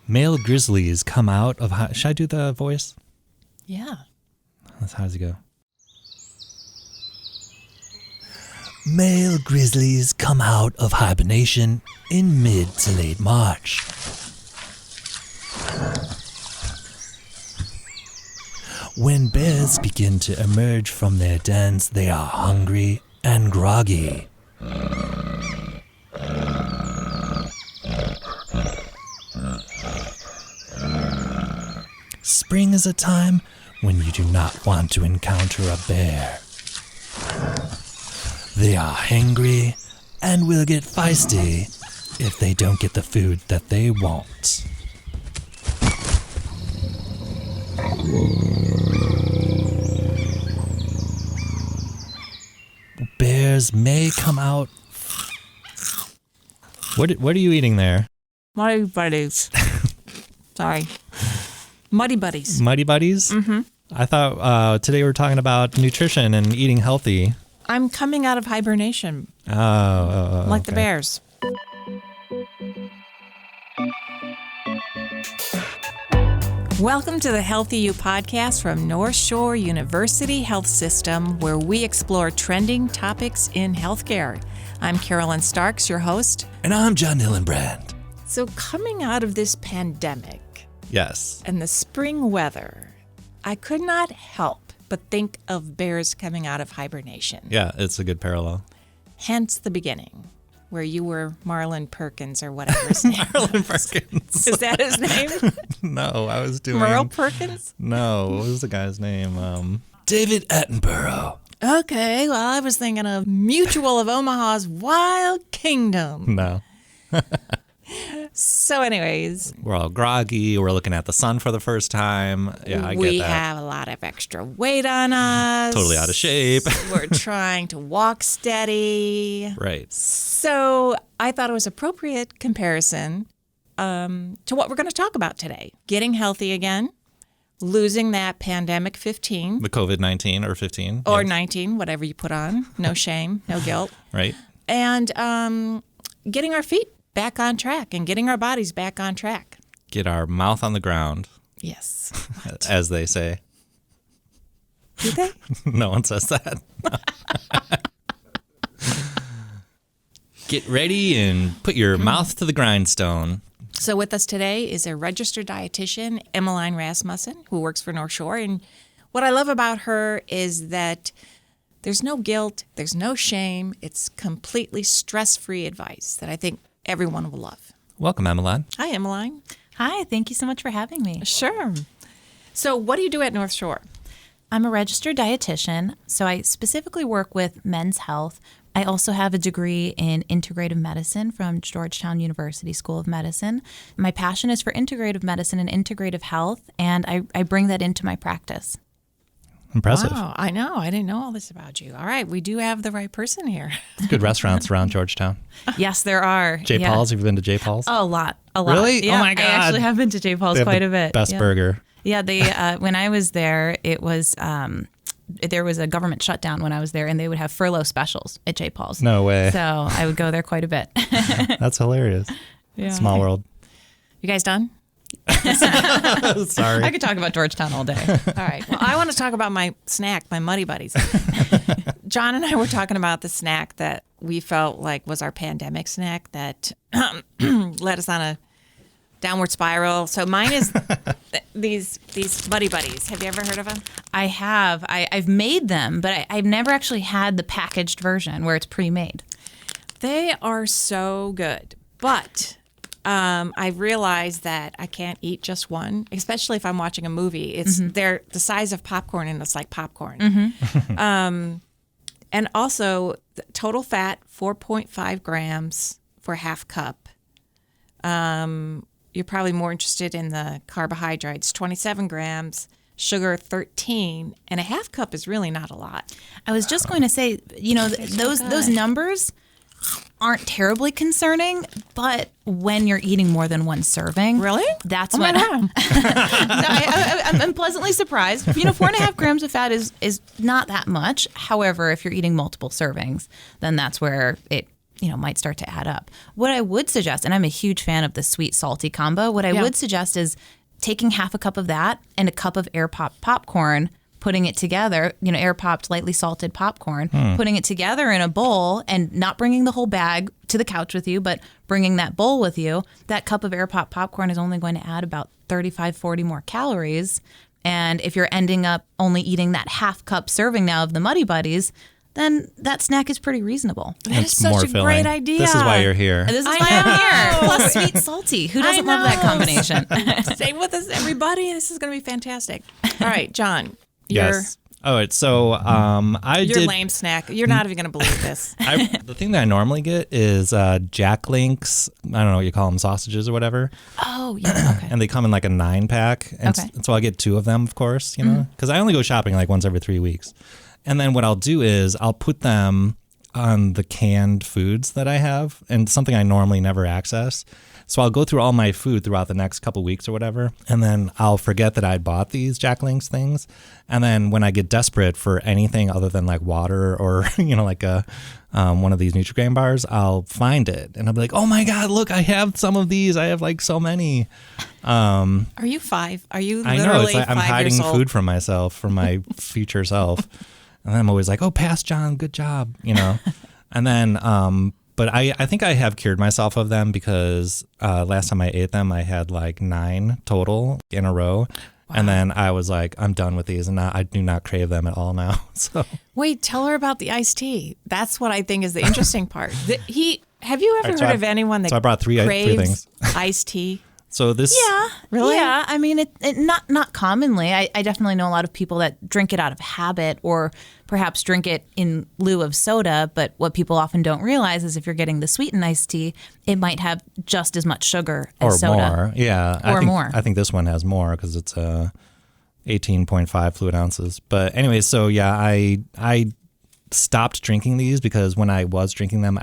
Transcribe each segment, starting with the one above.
Male grizzlies come out of... Should I do the voice? Yeah. How does it go? Male grizzlies come out of hibernation in mid to late March. When bears begin to emerge from their dens, they are hungry and groggy. Spring is a time when you do not want to encounter a bear. They are hangry and will get feisty if they don't get the food that they want. Bears may come out... What are you eating there? Muddy Buddies. Sorry. Muddy Buddies. Muddy Buddies? Mm-hmm. I thought today we were talking about nutrition and eating healthy. I'm coming out of hibernation. Like the bears. Welcome to the Healthy You podcast from NorthShore University Health System, where we explore trending topics in healthcare. I'm Carolyn Starks, your host. And I'm Jon Hillenbrand. So coming out of this pandemic, yes, and the spring weather, I could not help but think of bears coming out of hibernation. Yeah, it's a good parallel. Hence the beginning, where you were Marlon Perkins or whatever his name Marlon Perkins. Is that his name? No, I was doing... Merle Perkins? No, what was the guy's name? David Attenborough. Okay, well, I was thinking of Mutual of Omaha's Wild Kingdom. No. So anyways. We're all groggy. We're looking at the sun for the first time. Yeah, I get that. We have a lot of extra weight on us. Totally out of shape. We're trying to walk steady. Right. So I thought it was appropriate comparison to what we're going to talk about today. Getting healthy again. Losing that pandemic 15. The COVID-19 or 15. Or yes. 19, whatever you put on. No shame, no guilt. Right. And getting our feet back on track and getting our bodies back on track. Get our mouth on the ground. Yes. As they say. Do they? No one says that. Get ready and put your mouth to the grindstone. So with us today is a registered dietitian, Emmaline Rasmussen, who works for NorthShore. And what I love about her is that there's no guilt, there's no shame. It's completely stress-free advice that I think everyone will love. Welcome, Emmaline. Hi, Emmaline. Hi, thank you so much for having me. Sure. So what do you do at NorthShore? I'm a registered dietitian, so I specifically work with men's health. I also have a degree in integrative medicine from Georgetown University School of Medicine. My passion is for integrative medicine and integrative health, and I bring that into my practice. Impressive. Wow, I know. I didn't know all this about you. All right, we do have the right person here. Good restaurants around Georgetown. Yes, there are. J. Paul's. Have you been to J. Paul's? Oh, a lot. Really? Yeah, Oh my God. I actually have been to J. Paul's quite a bit. Best burger. Yeah, they when I was there, it was there was a government shutdown when I was there, and they would have furlough specials at J. Paul's. No way. So I would go there quite a bit. That's hilarious. Yeah. Small world. You guys done? Sorry. I could talk about Georgetown all day. All right. Well, I want to talk about my snack, my Muddy Buddies. John and I were talking about the snack that we felt like was our pandemic snack that led us on a downward spiral. So mine is these Muddy Buddies. Have you ever heard of them? I have. I've made them, but I've never actually had the packaged version where it's pre-made. They are so good, but I realized that I can't eat just one, especially if I'm watching a movie. It's they're the size of popcorn, and it's like popcorn. And also, total fat 4.5 grams for a half cup. You're probably more interested in the carbohydrates, 27 grams, sugar 13, and a half cup is really not a lot. I was just going to say, those numbers aren't terribly concerning, but when you're eating more than one serving, really, that's when I'm pleasantly surprised. 4.5 grams of fat is not that much. However, if you're eating multiple servings, then that's where it might start to add up. What I would suggest, and I'm a huge fan of the sweet salty combo, what I would suggest is taking half a cup of that and a cup of air popped popcorn, putting it together, air popped, lightly salted popcorn, putting it together in a bowl and not bringing the whole bag to the couch with you, but bringing that bowl with you. That cup of air popped popcorn is only going to add about 35, 40 more calories. And if you're ending up only eating that half cup serving now of the Muddy Buddies, then that snack is pretty reasonable. That is such a great idea. This is why you're here. This is why I'm here. Plus sweet salty. Who doesn't love that combination? Stay with us, everybody. This is going to be fantastic. All right, John. Yes. All right. So your lame snack. You're not even going to believe this. The thing that I normally get is Jack Link's, I don't know what you call them, sausages or whatever. Oh, yeah. Okay. And they come in like a 9-pack. And so I get 2 of them, of course, because I only go shopping like once every 3 weeks. And then what I'll do is I'll put them on the canned foods that I have, and something I normally never access. So I'll go through all my food throughout the next couple weeks or whatever, and then I'll forget that I bought these Jack Link's things. And then when I get desperate for anything other than like water or, like one of these Nutri-Grain bars, I'll find it. And I'll be like, oh my God, look, I have some of these. I have like so many. Are you 5? Are you literally 5 years old? I know, it's like I'm hiding food from myself, from my future self. And then I'm always like, oh, pass John, good job, And then, but I think I have cured myself of them because last time I ate them, I had like 9 total in a row. Wow. And then I was like, I'm done with these, and I do not crave them at all now. So wait, tell her about the iced tea. That's what I think is the interesting part. Have you ever heard of anyone that I brought three things. Iced tea? So this, really? Yeah. I mean, it not commonly. I definitely know a lot of people that drink it out of habit, or perhaps drink it in lieu of soda. But what people often don't realize is if you're getting the sweetened iced tea, it might have just as much sugar as soda. Or more. Yeah. I think this one has more because it's 18.5 fluid ounces. But anyway, so yeah, I stopped drinking these because when I was drinking them,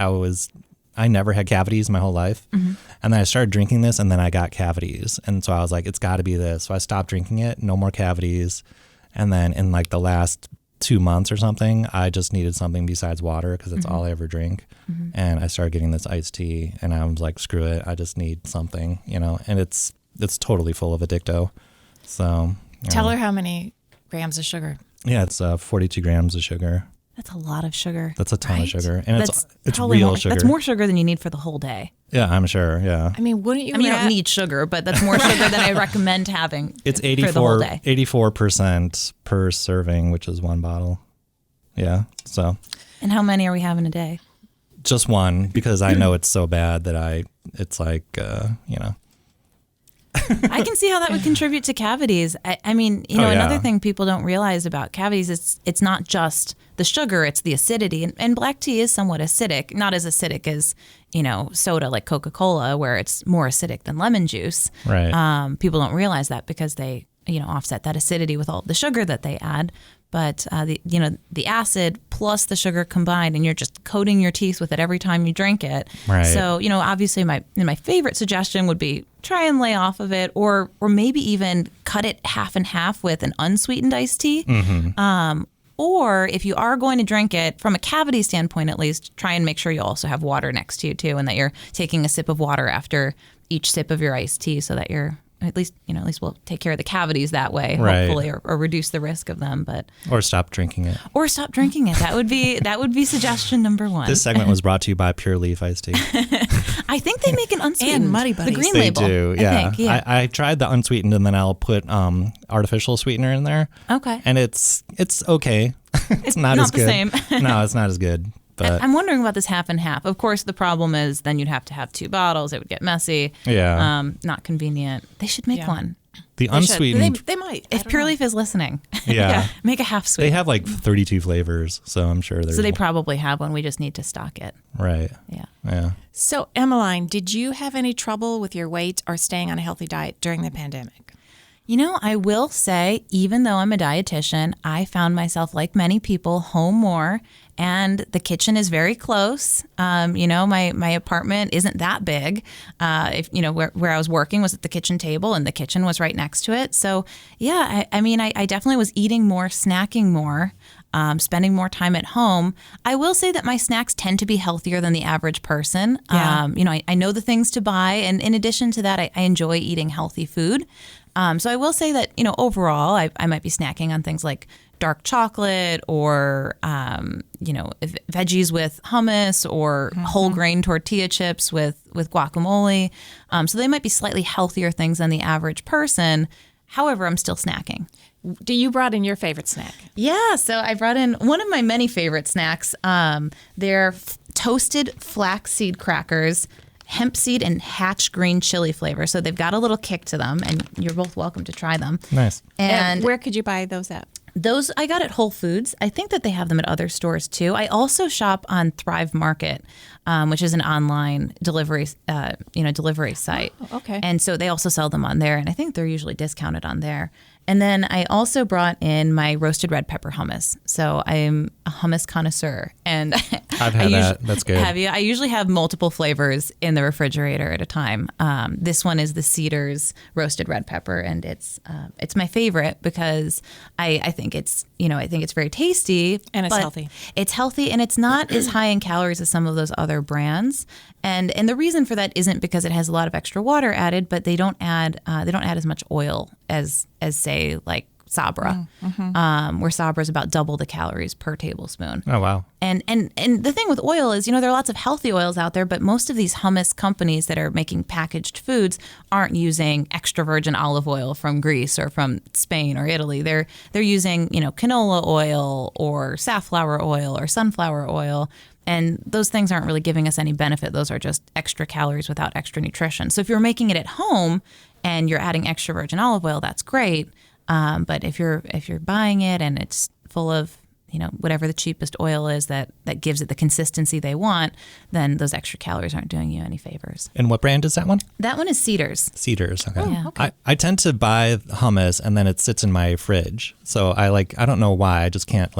I never had cavities my whole life. Mm-hmm. And then I started drinking this and then I got cavities. And so I was like, it's got to be this. So I stopped drinking it, no more cavities. And then in like the last 2 months or something, I just needed something besides water because it's all I ever drink. Mm-hmm. And I started getting this iced tea and I was like, screw it. I just need something, and it's totally full of addicto. So tell her how many grams of sugar. Yeah, it's 42 grams of sugar. That's a lot of sugar. That's a ton of sugar. And it's real sugar. That's more sugar than you need for the whole day. Yeah, I'm sure. Yeah. I mean, wouldn't you? You don't need sugar, but that's more sugar than I recommend having. It's for the whole day. 84% per serving, which is 1 bottle. Yeah. So. And how many are we having a day? Just 1, because I know it's so bad that it's like, I can see how that would contribute to cavities. I mean, another thing people don't realize about cavities, it's not just the sugar, it's the acidity. And black tea is somewhat acidic, not as acidic as, soda like Coca-Cola, where it's more acidic than lemon juice. Right. People don't realize that because they, offset that acidity with all the sugar that they add. But the acid plus the sugar combined, and you're just coating your teeth with it every time you drink it. Right. So obviously my favorite suggestion would be try and lay off of it, or maybe even cut it half and half with an unsweetened iced tea. Mm-hmm. Or if you are going to drink it, from a cavity standpoint at least, try and make sure you also have water next to you too, and that you're taking a sip of water after each sip of your iced tea, so that you're at least we'll take care of the cavities that way, right. Hopefully, or reduce the risk of them. Or stop drinking it. That would be suggestion number 1. This segment was brought to you by Pure Leaf Iced Tea. I think they make an unsweetened and Muddy Buddies. The green they label. They do, yeah. I think, yeah. I tried the unsweetened, and then I'll put artificial sweetener in there. Okay. And it's okay. It's not as good. the same. No, it's not as good. But I'm wondering about this half and half. Of course, the problem is then you'd have to have 2 bottles. It would get messy. Yeah. Not convenient. They should make one. The unsweetened. They might. If Pure Leaf is listening, yeah, make a half sweet. They have like 32 flavors, so I'm sure there's. So they probably have one. We just need to stock it. Right. Yeah. So, Emmaline, did you have any trouble with your weight or staying on a healthy diet during the pandemic? I will say, even though I'm a dietitian, I found myself, like many people, home more, and the kitchen is very close. My apartment isn't that big. Where I was working was at the kitchen table, and the kitchen was right next to it. So, yeah, I definitely was eating more, snacking more. spending more time at home, I will say that my snacks tend to be healthier than the average person. Yeah. I know the things to buy. And in addition to that, I enjoy eating healthy food. So I will say that, overall, I might be snacking on things like dark chocolate or, veggies with hummus or whole grain tortilla chips with guacamole. So they might be slightly healthier things than the average person. However, I'm still snacking. You brought in your favorite snack? Yeah, so I brought in one of my many favorite snacks. They're toasted flaxseed crackers, hemp seed and hatch green chili flavor. So they've got a little kick to them, and you're both welcome to try them. Nice. And where could you buy those at? Those I got at Whole Foods. I think that they have them at other stores too. I also shop on Thrive Market, which is an online delivery site. Oh, okay. And so they also sell them on there, and I think they're usually discounted on there. And then I also brought in my roasted red pepper hummus. So I'm a hummus connoisseur, and I've had that. That's good. Have you? I usually have multiple flavors in the refrigerator at a time. This one is the Cedars roasted red pepper, and it's my favorite because I think it's very tasty and it's healthy. It's healthy, and it's not as high in calories as some of those other brands. And the reason for that isn't because it has a lot of extra water added, but they don't add as much oil as say like Sabra, where Sabra is about double the calories per tablespoon. Oh wow! And the thing with oil is, there are lots of healthy oils out there, but most of these hummus companies that are making packaged foods aren't using extra virgin olive oil from Greece or from Spain or Italy. They're using canola oil or safflower oil or sunflower oil. And those things aren't really giving us any benefit. Those are just extra calories without extra nutrition. So if you're making it at home and you're adding extra virgin olive oil, that's great. But if you're buying it and it's full of whatever the cheapest oil is that gives it the consistency they want, then those extra calories aren't doing you any favors. And what brand is that one? That one is Cedars. Cedars. Okay. Oh, yeah. Okay. I tend to buy hummus and then it sits in my fridge. So I don't know why. I just can't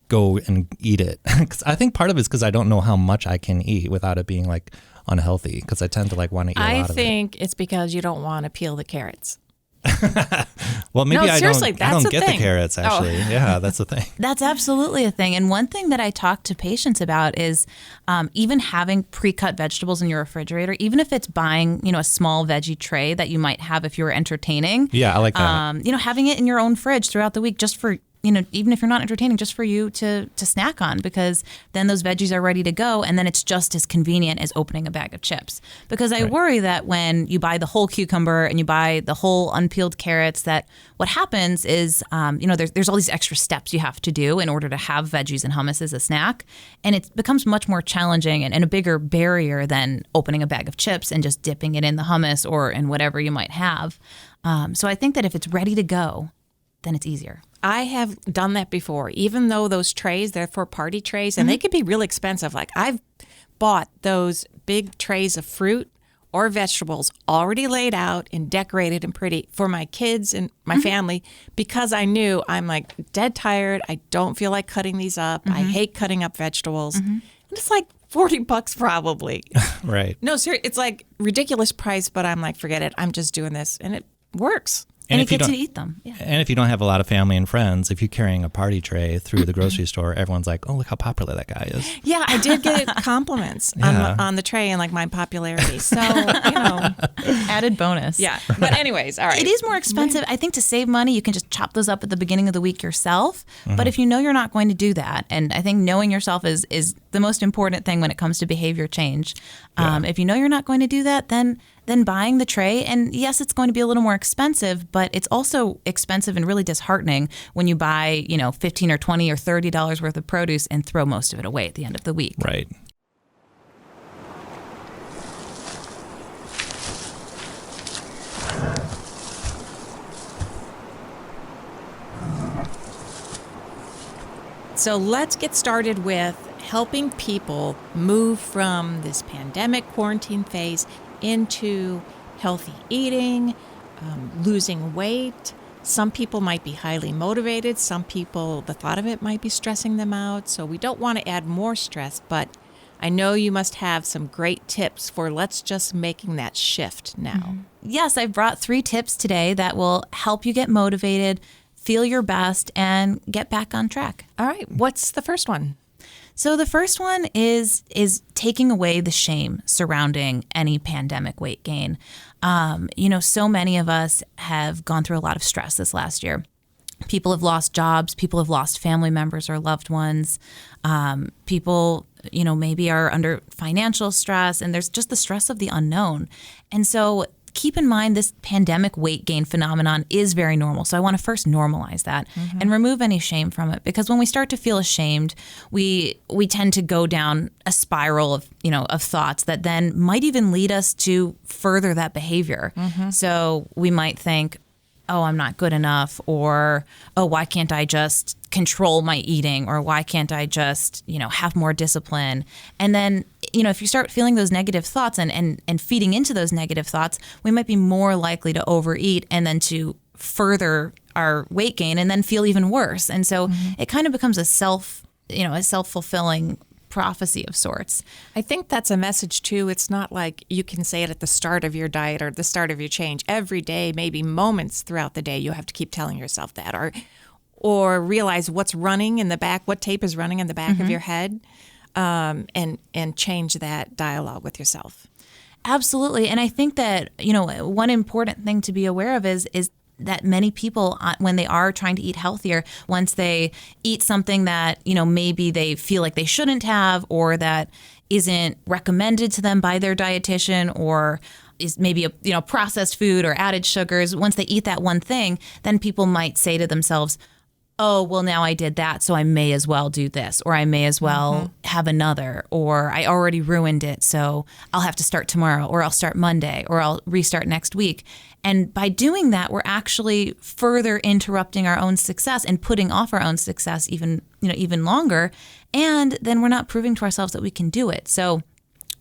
go and eat it. Cause I think part of it is because I don't know how much I can eat without it being unhealthy, because I tend to want to eat a lot of it. I think it's because you don't want to peel the carrots. Well, maybe no, seriously, I don't get thing. the carrots actually. Oh. Yeah, that's the thing. That's absolutely a thing. And one thing that I talk to patients about is even having pre-cut vegetables in your refrigerator, even if it's buying, a small veggie tray that you might have if you were entertaining. Yeah, I like that. Having it in your own fridge throughout the week just for even if you're not entertaining, just for you to snack on, because then those veggies are ready to go, and then it's just as convenient as opening a bag of chips. Because I worry that when you buy the whole cucumber and you buy the whole unpeeled carrots, that what happens is, there's all these extra steps you have to do in order to have veggies and hummus as a snack, and it becomes much more challenging and a bigger barrier than opening a bag of chips and just dipping it in the hummus or in whatever you might have. So I think that if it's ready to go, then it's easier. I have done that before, even though those trays, they're for party trays, and they can be really expensive. I've bought those big trays of fruit or vegetables already laid out and decorated and pretty for my kids and my family, because I knew I'm dead tired. I don't feel like cutting these up. I hate cutting up vegetables. And it's $40 probably. Right. No, seriously, it's ridiculous price, but I'm forget it. I'm just doing this, and it works. And you get to eat them. Yeah. And if you don't have a lot of family and friends, if you're carrying a party tray through the grocery store, everyone's like, oh, look how popular that guy is. Yeah, I did get compliments on the tray and my popularity. So, added bonus. Yeah. But anyways, all right. It is more expensive. I think to save money, you can just chop those up at the beginning of the week yourself. But if you know you're not going to do that, and I think knowing yourself is the most important thing when it comes to behavior change. If you know you're not going to do that, then buying the tray, and yes, it's going to be a little more expensive, but it's also expensive and really disheartening when you buy, $15 or $20 or $30 worth of produce and throw most of it away at the end of the week. Right. So let's get started with helping people move from this pandemic quarantine phase into healthy eating, losing weight. Some people might be highly motivated. Some people, the thought of it might be stressing them out. So we don't want to add more stress, but I know you must have some great tips for let's just making that shift now. Yes, I brought 3 tips today that will help you get motivated, feel your best, and get back on track. All right. What's the first one? So the first one is taking away the shame surrounding any pandemic weight gain. So many of us have gone through a lot of stress this last year. People have lost jobs. People have lost family members or loved ones. People, maybe are under financial stress, and there's just the stress of the unknown. And so keep in mind this pandemic weight gain phenomenon is very normal. So I want to first normalize that and remove any shame from it, because when we start to feel ashamed, we tend to go down a spiral of thoughts that then might even lead us to further that behavior. So we might think, oh, I'm not good enough, or, oh, why can't I just control my eating, or why can't I just, have more discipline? And then, if you start feeling those negative thoughts and feeding into those negative thoughts, we might be more likely to overeat and then to further our weight gain and then feel even worse. And so it kind of becomes a self-fulfilling prophecy of sorts. I think that's a message too. It's not like you can say it at the start of your diet or the start of your change. Every day, maybe moments throughout the day, you have to keep telling yourself that, or realize what's running in the back, what tape is running in the back of your head, and change that dialogue with yourself. Absolutely. And I think that, one important thing to be aware of is that many people, when they are trying to eat healthier, once they eat something that, maybe they feel like they shouldn't have, or that isn't recommended to them by their dietitian, or is maybe a processed food or added sugars, once they eat that one thing, then people might say to themselves, oh, well, now I did that, so I may as well do this, or I may as well have another, or I already ruined it, so I'll have to start tomorrow, or I'll start Monday, or I'll restart next week. And by doing that, we're actually further interrupting our own success and putting off our own success even longer. And then we're not proving to ourselves that we can do it. So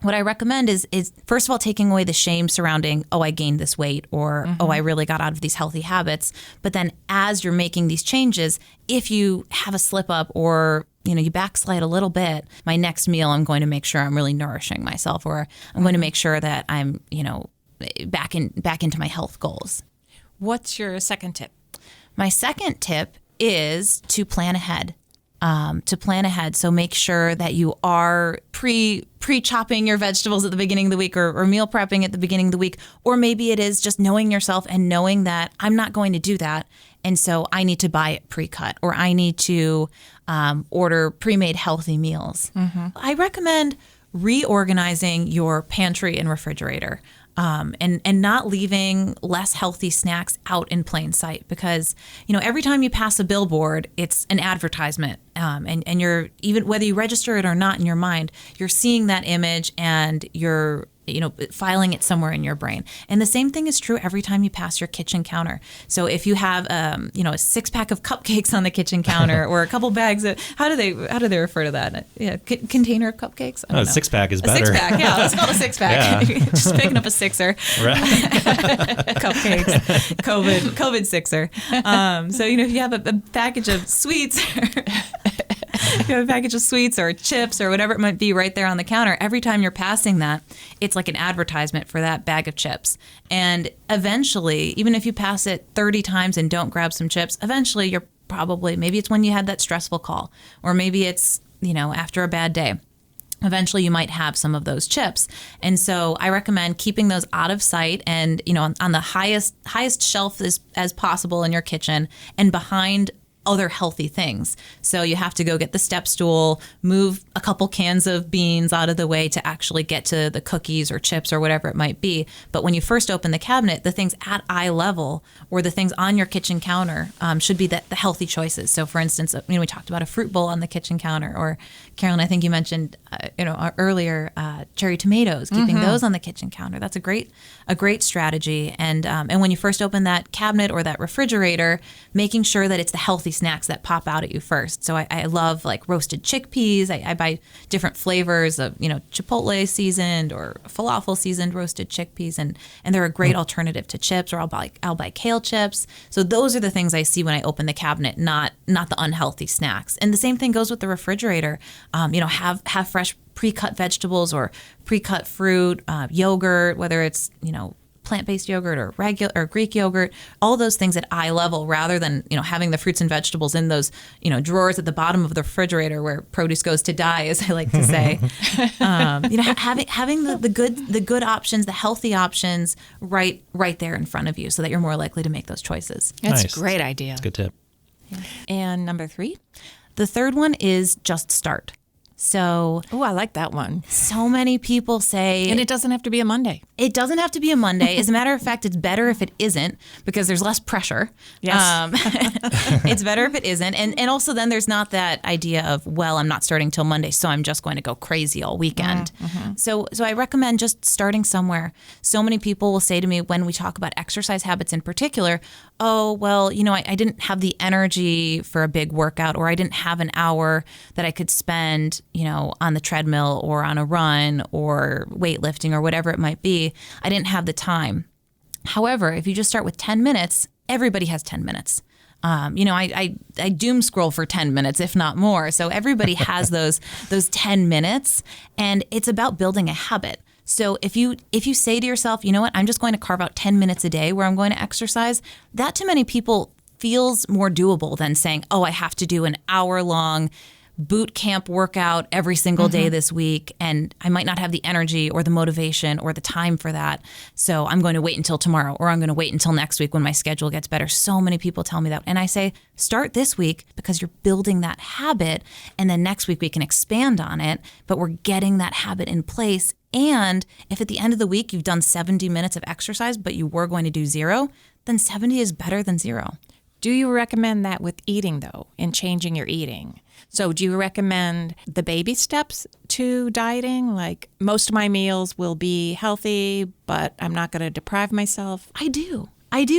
what I recommend is first of all, taking away the shame surrounding, oh, I gained this weight, or, oh, I really got out of these healthy habits. But then as you're making these changes, if you have a slip up, or you backslide a little bit, my next meal, I'm going to make sure I'm really nourishing myself, or I'm going to make sure that I'm, back into my health goals. What's your second tip? My second tip is to plan ahead. So make sure that you are pre-chopping your vegetables at the beginning of the week, or meal prepping at the beginning of the week. Or maybe it is just knowing yourself and knowing that I'm not going to do that. And so I need to buy it pre-cut, or I need to order pre-made healthy meals. I recommend reorganizing your pantry and refrigerator. And not leaving less healthy snacks out in plain sight, because, every time you pass a billboard, it's an advertisement. And you're, even whether you register it or not in your mind, you're seeing that image and you're, filing it somewhere in your brain. And the same thing is true every time you pass your kitchen counter. So if you have, a 6-pack of cupcakes on the kitchen counter, or a couple bags of, how do they refer to that? Yeah, container of cupcakes. I don't know. 6-pack is better. 6-pack, yeah, let's call it a 6-pack. Yeah. Just picking up a sixer. Right. Cupcakes, COVID sixer. So if you have a package of sweets. You have a package of sweets or chips or whatever it might be right there on the counter, every time you're passing that, it's like an advertisement for that bag of chips. And eventually, even if you pass it 30 times and don't grab some chips, eventually you're probably, maybe it's when you had that stressful call, or maybe it's, after a bad day. Eventually you might have some of those chips. And so I recommend keeping those out of sight and, on the highest shelf as possible in your kitchen, and behind other healthy things. So you have to go get the step stool, move a couple cans of beans out of the way to actually get to the cookies or chips or whatever it might be. But when you first open the cabinet, the things at eye level, or the things on your kitchen counter, should be the healthy choices. So for instance, we talked about a fruit bowl on the kitchen counter, or Carolyn, I think you mentioned, earlier, cherry tomatoes, keeping those on the kitchen counter. That's a great strategy. And when you first open that cabinet or that refrigerator, making sure that it's the healthy snacks that pop out at you first. So I love like roasted chickpeas. I buy different flavors of, Chipotle seasoned or falafel seasoned roasted chickpeas, and they're a great alternative to chips. Or I'll buy kale chips. So those are the things I see when I open the cabinet, not the unhealthy snacks. And the same thing goes with the refrigerator. Have fresh pre-cut vegetables or pre-cut fruit, yogurt, whether it's, plant-based yogurt or regular or Greek yogurt, all those things at eye level, rather than, having the fruits and vegetables in those, drawers at the bottom of the refrigerator where produce goes to die, as I like to say. Having the good options, the healthy options right there in front of you, so that you're more likely to make those choices. That's Nice. a great idea. That's a good tip. Yeah. And number 3? The third one is just start. So, I like that one. So many people say... And it doesn't have to be a Monday. It doesn't have to be a Monday. As a matter of fact, it's better if it isn't, because there's less pressure. Yes. It's better if it isn't. And also then there's not that idea of, I'm not starting till Monday, so I'm just going to go crazy all weekend. Mm-hmm. So I recommend just starting somewhere. So many people will say to me when we talk about exercise habits in particular, I didn't have the energy for a big workout, or I didn't have an hour that I could spend, on the treadmill or on a run or weightlifting or whatever it might be. I didn't have the time. However, if you just start with 10 minutes, everybody has 10 minutes. I doom scroll for 10 minutes, if not more. So everybody has those 10 minutes, and it's about building a habit. So if you say to yourself, you know what, I'm just going to carve out 10 minutes a day where I'm going to exercise, that to many people feels more doable than saying, I have to do an hour-long boot camp workout every single day this week, and I might not have the energy or the motivation or the time for that. So I'm going to wait until tomorrow, or I'm going to wait until next week when my schedule gets better. So many people tell me that. And I say, start this week, because you're building that habit, and then next week we can expand on it, but we're getting that habit in place. And if at the end of the week you've done 70 minutes of exercise, but you were going to do 0, then 70 is better than 0. Do you recommend that with eating, though, and changing your eating? So do you recommend the baby steps to dieting? Like, most of my meals will be healthy, but I'm not going to deprive myself? I do,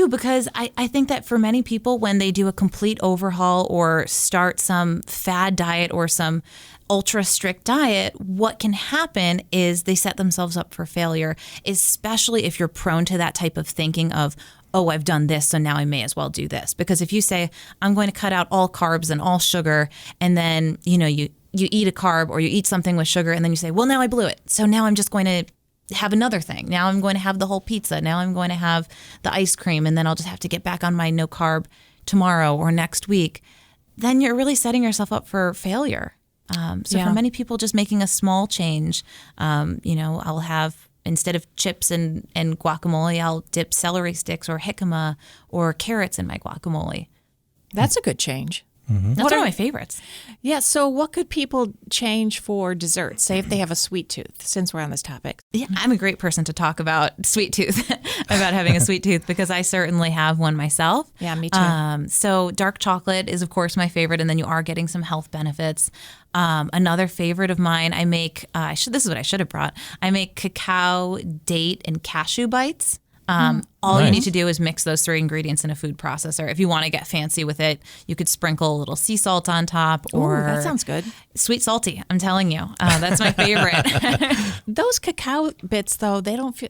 because I think that for many people, when they do a complete overhaul or start some fad diet or some ultra strict diet, what can happen is they set themselves up for failure, especially if you're prone to that type of thinking of, I've done this, so now I may as well do this. Because if you say, I'm going to cut out all carbs and all sugar, and then, you eat a carb or you eat something with sugar, and then you say, well, now I blew it, so now I'm just going to have another thing. Now I'm going to have the whole pizza. Now I'm going to have the ice cream, and then I'll just have to get back on my no carb tomorrow or next week. Then you're really setting yourself up for failure. For many people, just making a small change, I'll have, instead of chips and guacamole, I'll dip celery sticks or jicama or carrots in my guacamole. That's a good change. Mm-hmm. That's one of my favorites. Yeah. So what could people change for desserts? Say if they have a sweet tooth, since we're on this topic. Yeah, I'm a great person to talk about sweet tooth, about having a sweet tooth, because I certainly have one myself. Yeah, me too. So dark chocolate is, of course, my favorite, and then you are getting some health benefits. Another favorite of mine, I make, this is what I should have brought. I make cacao, date, and cashew bites. All you need to do is mix those 3 ingredients in a food processor. If you want to get fancy with it, you could sprinkle a little sea salt on top, or that sounds good. Sweet salty, I'm telling you. That's my favorite. Those cacao bits, though,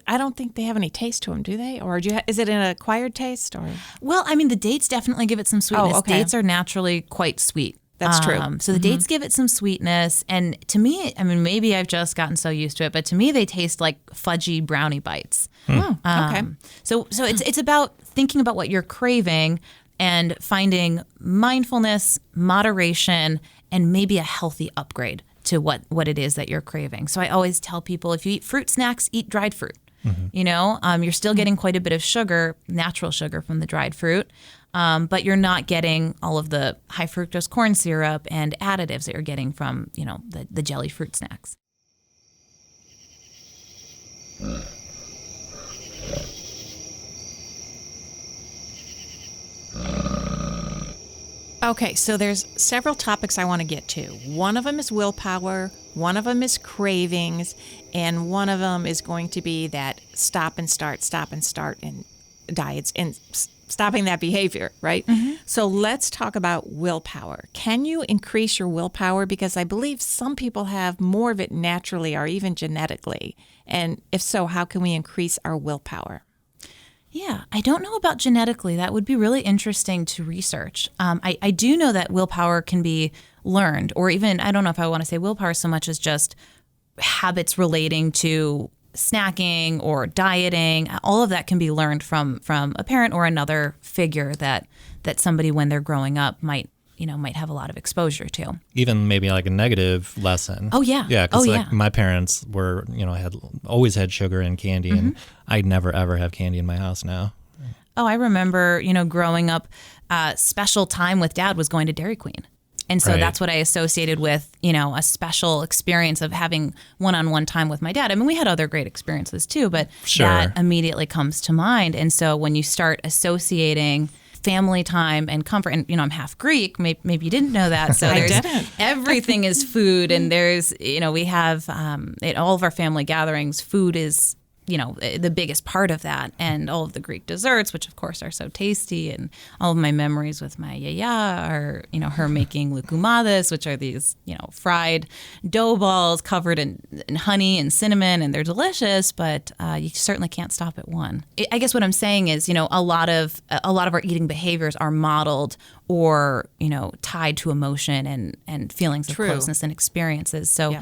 I don't think they have any taste to them, do they? Or is it an acquired taste? Or? Well, I mean, the dates definitely give it some sweetness. Okay. Dates are naturally quite sweet. That's true. So the dates give it some sweetness. And to me, I mean, maybe I've just gotten so used to it, but to me, they taste like fudgy brownie bites. Okay. So it's about thinking about what you're craving and finding mindfulness, moderation, and maybe a healthy upgrade to what it is that you're craving. So I always tell people, if you eat fruit snacks, eat dried fruit. Mm-hmm. You're still getting quite a bit of sugar, natural sugar from the dried fruit. But you're not getting all of the high fructose corn syrup and additives that you're getting from, the jelly fruit snacks. Okay, so there's several topics I want to get to. One of them is willpower, one of them is cravings, and one of them is going to be that stop and start in diets and stopping that behavior, right? Mm-hmm. So let's talk about willpower. Can you increase your willpower? Because I believe some people have more of it naturally or even genetically. And if so, how can we increase our willpower? Yeah, I don't know about genetically. That would be really interesting to research. I do know that willpower can be learned, or even, I don't know if I want to say willpower so much as just habits relating to snacking or dieting, all of that can be learned from a parent or another figure that somebody, when they're growing up, might have a lot of exposure to. Even maybe like a negative lesson. Oh, yeah. Yeah, because my parents were, always had sugar and candy, and I'd never, ever have candy in my house now. Oh, I remember, growing up, special time with Dad was going to Dairy Queen. And so that's what I associated with, a special experience of having one-on-one time with my dad. I mean, we had other great experiences too, but that immediately comes to mind. And so when you start associating family time and comfort, and I'm half Greek, maybe you didn't know that. So everything is food, and there's, we have at all of our family gatherings, food is the biggest part of that, and all of the Greek desserts, which of course are so tasty, and all of my memories with my yaya are, her making loukoumades, which are these, fried dough balls covered in honey and cinnamon, and they're delicious, but you certainly can't stop at one. I guess what I'm saying is, a lot of our eating behaviors are modeled or, tied to emotion and feelings of closeness and experiences. So,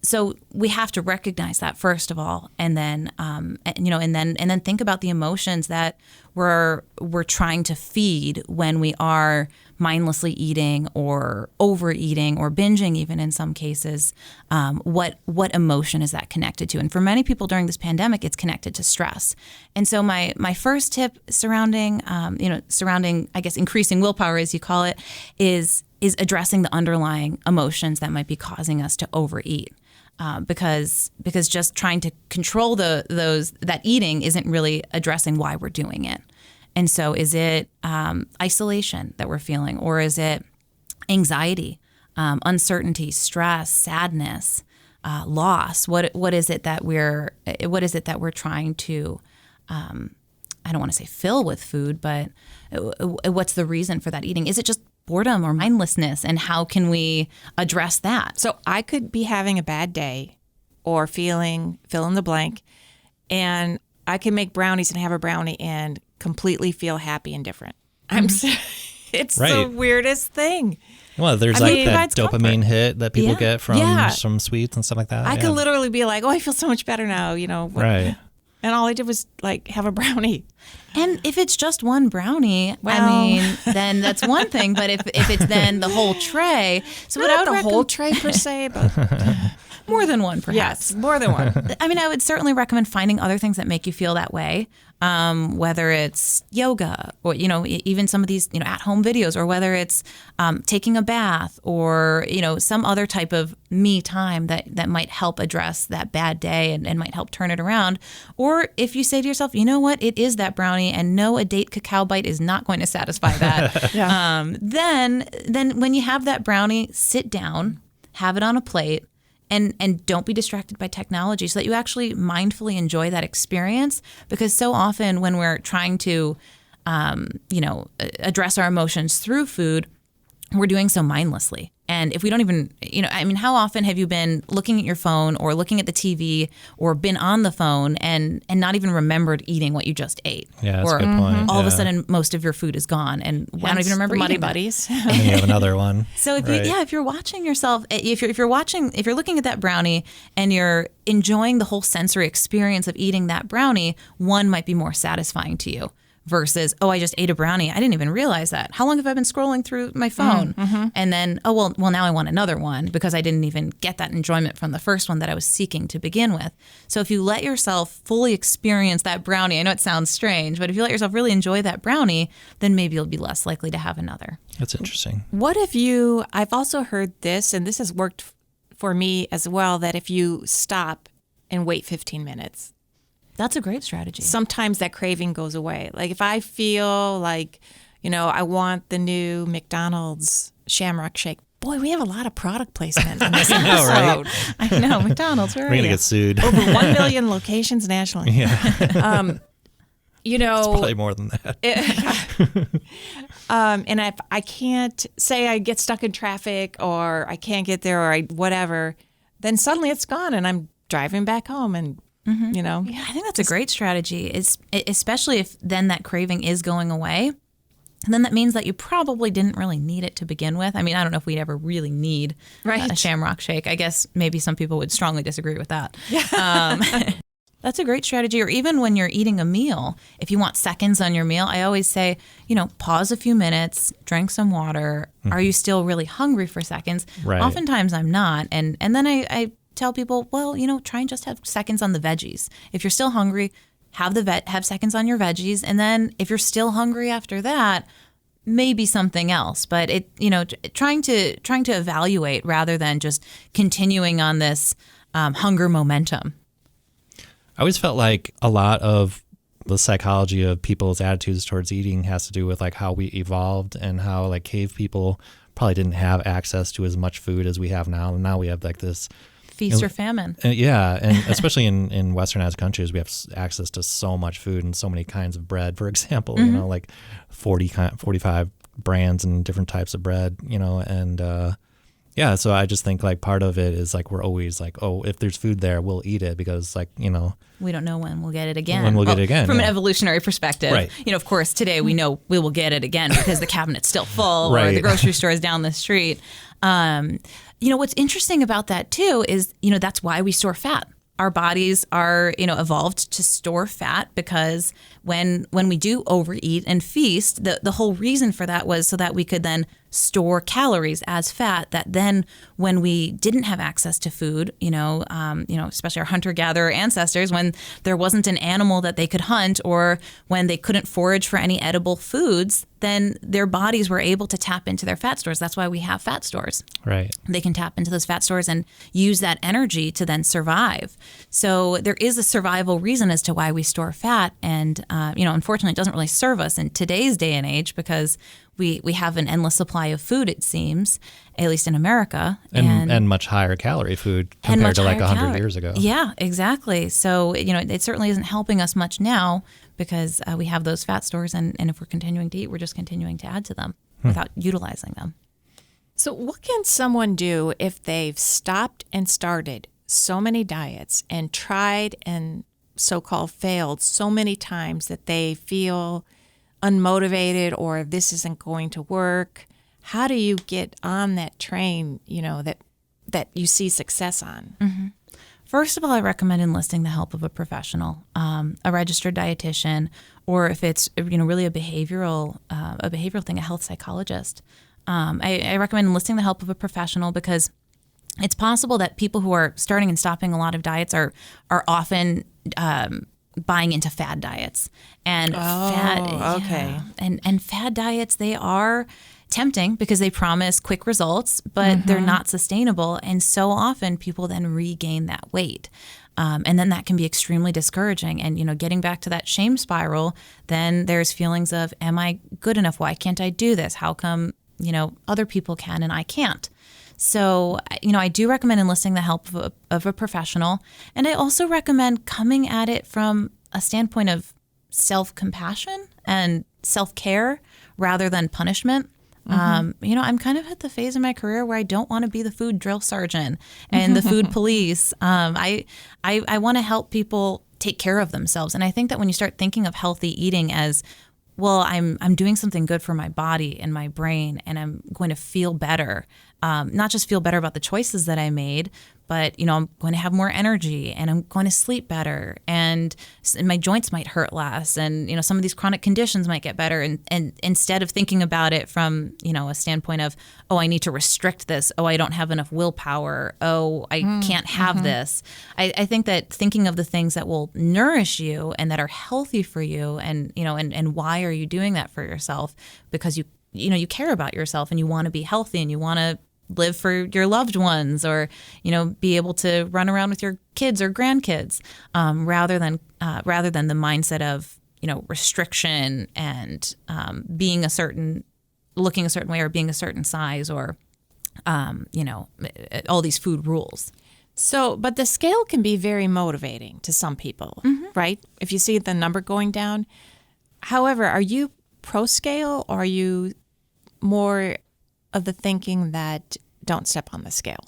so we have to recognize that first of all, and then, and then think about the emotions that we're trying to feed when we are mindlessly eating or overeating or binging, even in some cases. What emotion is that connected to? And for many people during this pandemic, it's connected to stress. And so my first tip surrounding, I guess, increasing willpower, as you call it, is addressing the underlying emotions that might be causing us to overeat. Because just trying to control that eating isn't really addressing why we're doing it. And so is it isolation that we're feeling, or is it anxiety, uncertainty, stress, sadness, loss? What is it that we're trying to I don't want to say fill with food, but what's the reason for that eating? Is it just boredom or mindlessness, and how can we address that? So I could be having a bad day or feeling fill in the blank, and I can make brownies and have a brownie and completely feel happy and different. It's the weirdest thing. Well, there's that dopamine hit that people get from sweets and stuff like that. I could literally be like, oh, I feel so much better now, Right. And all I did was have a brownie. And if it's just one brownie, then that's one thing. But if it's then the whole tray, so not the whole tray per se, but more than one, perhaps. Yes, more than one. I would certainly recommend finding other things that make you feel that way. Whether it's yoga or, even some of these, at-home videos, or whether it's taking a bath or, some other type of me time that might help address that bad day and might help turn it around. Or if you say to yourself, you know what, it is that brownie, and no, a date cacao bite is not going to satisfy that. Then when you have that brownie, sit down, have it on a plate, and don't be distracted by technology, so that you actually mindfully enjoy that experience. Because so often when we're trying to, address our emotions through food, we're doing so mindlessly. And if we don't even, how often have you been looking at your phone or looking at the TV or been on the phone and not even remembered eating what you just ate? Yeah, that's a good point. All of a sudden, most of your food is gone, and I don't even remember eating Muddy Buddies. And then you have another one. So if you're watching yourself, if you're looking at that brownie and you're enjoying the whole sensory experience of eating that brownie, one might be more satisfying to you. Versus, I just ate a brownie. I didn't even realize that. How long have I been scrolling through my phone? And then, well, now I want another one because I didn't even get that enjoyment from the first one that I was seeking to begin with. So if you let yourself fully experience that brownie, I know it sounds strange, but if you let yourself really enjoy that brownie, then maybe you'll be less likely to have another. That's interesting. What if I've also heard this, and this has worked for me as well, that if you stop and wait 15 minutes, that's a great strategy. Sometimes that craving goes away. Like if I feel like, I want the new McDonald's Shamrock Shake. Boy, we have a lot of product placement in this episode. Right? I know, McDonald's. We're going to get sued. Over 1 million locations nationally. Yeah. It's probably more than that. And if I can't say I get stuck in traffic or I can't get there or whatever, then suddenly it's gone and I'm driving back home and Yeah, I think that's a great strategy, especially if then that craving is going away. then that means that you probably didn't really need it to begin with. I mean, I don't know if we'd ever really need a Shamrock Shake. I guess maybe some people would strongly disagree with that. That's a great strategy. Or even when you're eating a meal, if you want seconds on your meal, I always say, pause a few minutes, drink some water. Are you still really hungry for seconds? Right. Oftentimes I'm not. And then I tell people, well, try and just have seconds on the veggies. If you're still hungry, have seconds on your veggies. And then if you're still hungry after that, maybe something else. But trying to evaluate rather than just continuing on this hunger momentum. I always felt like a lot of the psychology of people's attitudes towards eating has to do with like how we evolved and how like cave people probably didn't have access to as much food as we have now. And now we have like this feast or famine. Yeah. And especially in westernized countries, we have access to so much food and so many kinds of bread, for example, like 45 brands and different types of bread, and yeah, so I just think like part of it is like we're always like, oh, if there's food there, we'll eat it because like, we don't know when we'll get it again. From an evolutionary perspective. Right. Of course, today we know we will get it again because the cabinet's still full or the grocery store is down the street. What's interesting about that too is, that's why we store fat. Our bodies are, evolved to store fat because when we do overeat and feast, the whole reason for that was so that we could then store calories as fat that then when we didn't have access to food, especially our hunter-gatherer ancestors, when there wasn't an animal that they could hunt or when they couldn't forage for any edible foods, then their bodies were able to tap into their fat stores. That's why we have fat stores. Right. They can tap into those fat stores and use that energy to then survive. So there is a survival reason as to why we store fat. And, unfortunately, it doesn't really serve us in today's day and age because we have an endless supply of food, it seems, at least in America. And much higher calorie food compared to like 100 years ago. Yeah, exactly. So, it certainly isn't helping us much now because we have those fat stores. And if we're continuing to eat, we're just continuing to add to them without utilizing them. So what can someone do if they've stopped and started so many diets and tried and so-called failed so many times that they feel unmotivated or this isn't going to work? How do you get on that train, that you see success on? Mm-hmm. First of all, I recommend enlisting the help of a professional, a registered dietitian, or if it's really a behavioral thing, a health psychologist. I recommend enlisting the help of a professional because it's possible that people who are starting and stopping a lot of diets are often buying into fad diets. And and fad diets, they are tempting because they promise quick results, but they're not sustainable. And so often people then regain that weight. And then that can be extremely discouraging. And, getting back to that shame spiral, then there's feelings of, am I good enough? Why can't I do this? How come, other people can and I can't? So, I do recommend enlisting the help of a professional. And I also recommend coming at it from a standpoint of self-compassion and self-care rather than punishment. I'm kind of at the phase in my career where I don't want to be the food drill sergeant and the food police. I want to help people take care of themselves. And I think that when you start thinking of healthy eating as, well, I'm doing something good for my body and my brain, and I'm going to feel better. Not just feel better about the choices that I made, but, I'm going to have more energy and I'm going to sleep better and my joints might hurt less. And, some of these chronic conditions might get better. And instead of thinking about it from, a standpoint of, oh, I need to restrict this. Oh, I don't have enough willpower. Oh, I can't have this. I think that thinking of the things that will nourish you and that are healthy for you and, and why are you doing that for yourself? Because you care about yourself and you want to be healthy and you want to live for your loved ones or, be able to run around with your kids or grandkids, rather than the mindset of, restriction and looking a certain way or being a certain size or, all these food rules. So, but the scale can be very motivating to some people, right? If you see the number going down. However, are you pro scale or are you more of the thinking that don't step on the scale?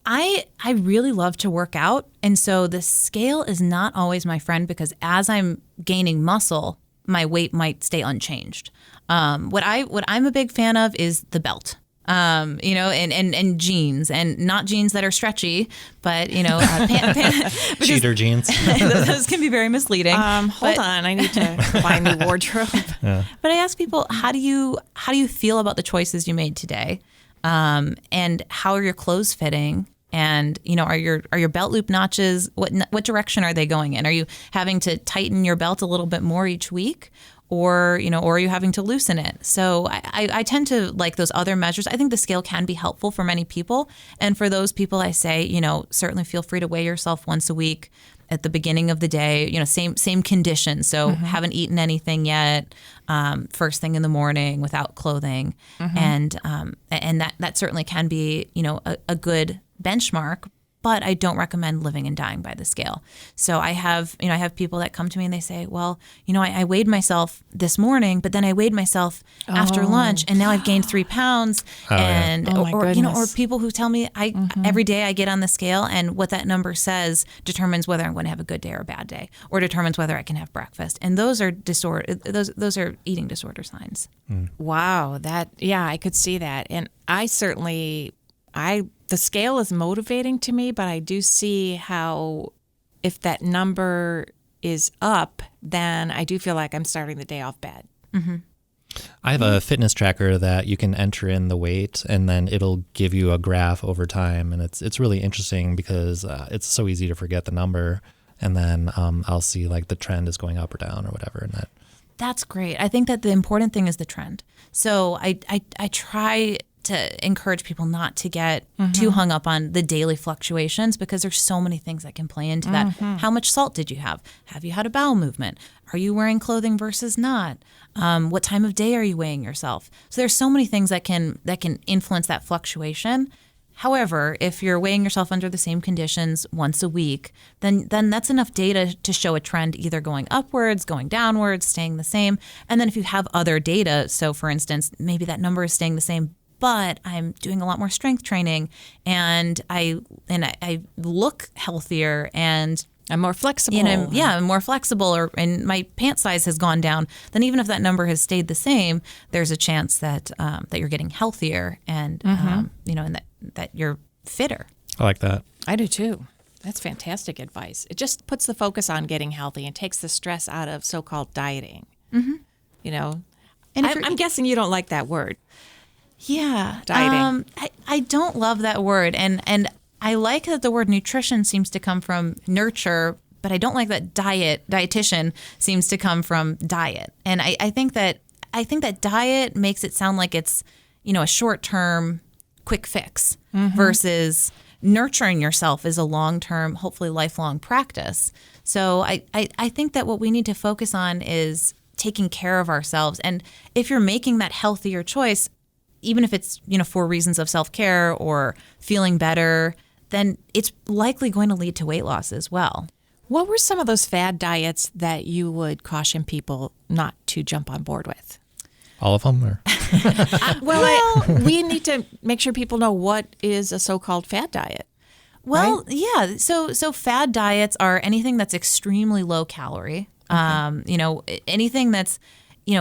I really love to work out. And so the scale is not always my friend because as I'm gaining muscle, my weight might stay unchanged. What I'm a big fan of is the belt. And jeans, and not jeans that are stretchy, but cheater jeans. Those can be very misleading. Hold on, I need to buy a new wardrobe. Yeah. But I ask people, how do you feel about the choices you made today, and how are your clothes fitting? And are your belt loop notches, what direction are they going in? Are you having to tighten your belt a little bit more each week? Or are you having to loosen it? So I tend to like those other measures. I think the scale can be helpful for many people. And for those people, I say, certainly feel free to weigh yourself once a week at the beginning of the day, same conditions. So haven't eaten anything yet, first thing in the morning without clothing. And that certainly can be, a good benchmark. But I don't recommend living and dying by the scale. So I have people that come to me and they say, well, I weighed myself this morning, but then I weighed myself after lunch, and now I've gained 3 pounds. Or people who tell me every day I get on the scale, and what that number says determines whether I'm going to have a good day or a bad day, or determines whether I can have breakfast. And those are those are eating disorder signs. Wow, I could see that, and the scale is motivating to me, but I do see how if that number is up, then I do feel like I'm starting the day off bad. Mm-hmm. I have a fitness tracker that you can enter in the weight, and then it'll give you a graph over time. And it's really interesting because it's so easy to forget the number. And then I'll see like the trend is going up or down or whatever. And that's great. I think that the important thing is the trend. So I try to encourage people not to get too hung up on the daily fluctuations, because there's so many things that can play into that. How much salt did you have? Have you had a bowel movement? Are you wearing clothing versus not? What time of day are you weighing yourself? So there's so many things that can influence that fluctuation. However, if you're weighing yourself under the same conditions once a week, then that's enough data to show a trend either going upwards, going downwards, staying the same. And then if you have other data, so for instance, maybe that number is staying the same, but I'm doing a lot more strength training, and I look healthier, and I'm more flexible. I'm more flexible, and my pant size has gone down. Then even if that number has stayed the same, there's a chance that you're getting healthier, and and that you're fitter. I like that. I do too. That's fantastic advice. It just puts the focus on getting healthy and takes the stress out of so-called dieting. And I'm guessing you don't like that word. Yeah. Dieting. I don't love that word. And I like that the word nutrition seems to come from nurture, but I don't like that dietitian seems to come from diet. And I think that diet makes it sound like it's, a short-term quick fix versus nurturing yourself is a long-term, hopefully lifelong practice. So I think that what we need to focus on is taking care of ourselves. And if you're making that healthier choice, even if it's, for reasons of self-care or feeling better, then it's likely going to lead to weight loss as well. What were some of those fad diets that you would caution people not to jump on board with? All of them? Or? We need to make sure people know what is a so-called fad diet. Well, right? Yeah. So fad diets are anything that's extremely low calorie. Anything that's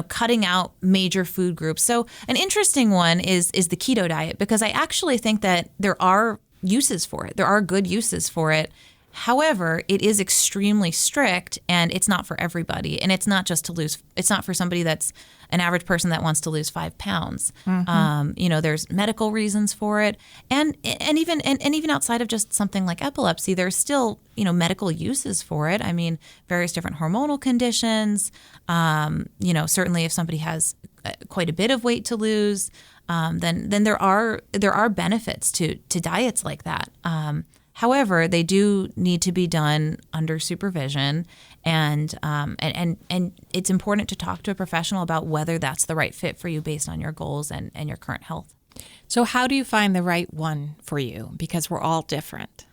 cutting out major food groups. So an interesting one is the keto diet, because I actually think that there are uses for it. There are good uses for it. However, it is extremely strict, and it's not for everybody. And it's not for somebody that's an average person that wants to lose 5 pounds. There's medical reasons for it. And even outside of just something like epilepsy, there's still, medical uses for it. I mean, various different hormonal conditions, certainly if somebody has quite a bit of weight to lose, then there are benefits to diets like that. However, they do need to be done under supervision, and it's important to talk to a professional about whether that's the right fit for you based on your goals and your current health. So how do you find the right one for you? Because we're all different.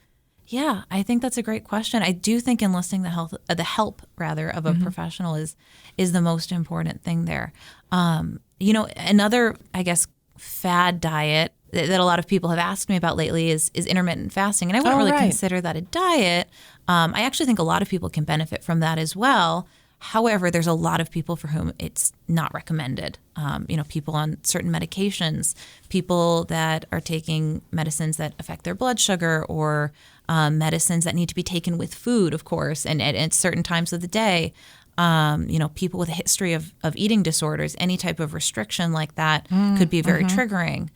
Yeah, I think that's a great question. I do think enlisting the help of a professional is the most important thing there. Another, I guess, fad diet that a lot of people have asked me about lately is intermittent fasting. And I wouldn't consider that a diet. I actually think a lot of people can benefit from that as well. However, there's a lot of people for whom it's not recommended. People on certain medications, people that are taking medicines that affect their blood sugar, or medicines that need to be taken with food, of course, and at certain times of the day. People with a history of eating disorders, any type of restriction like that could be very triggering.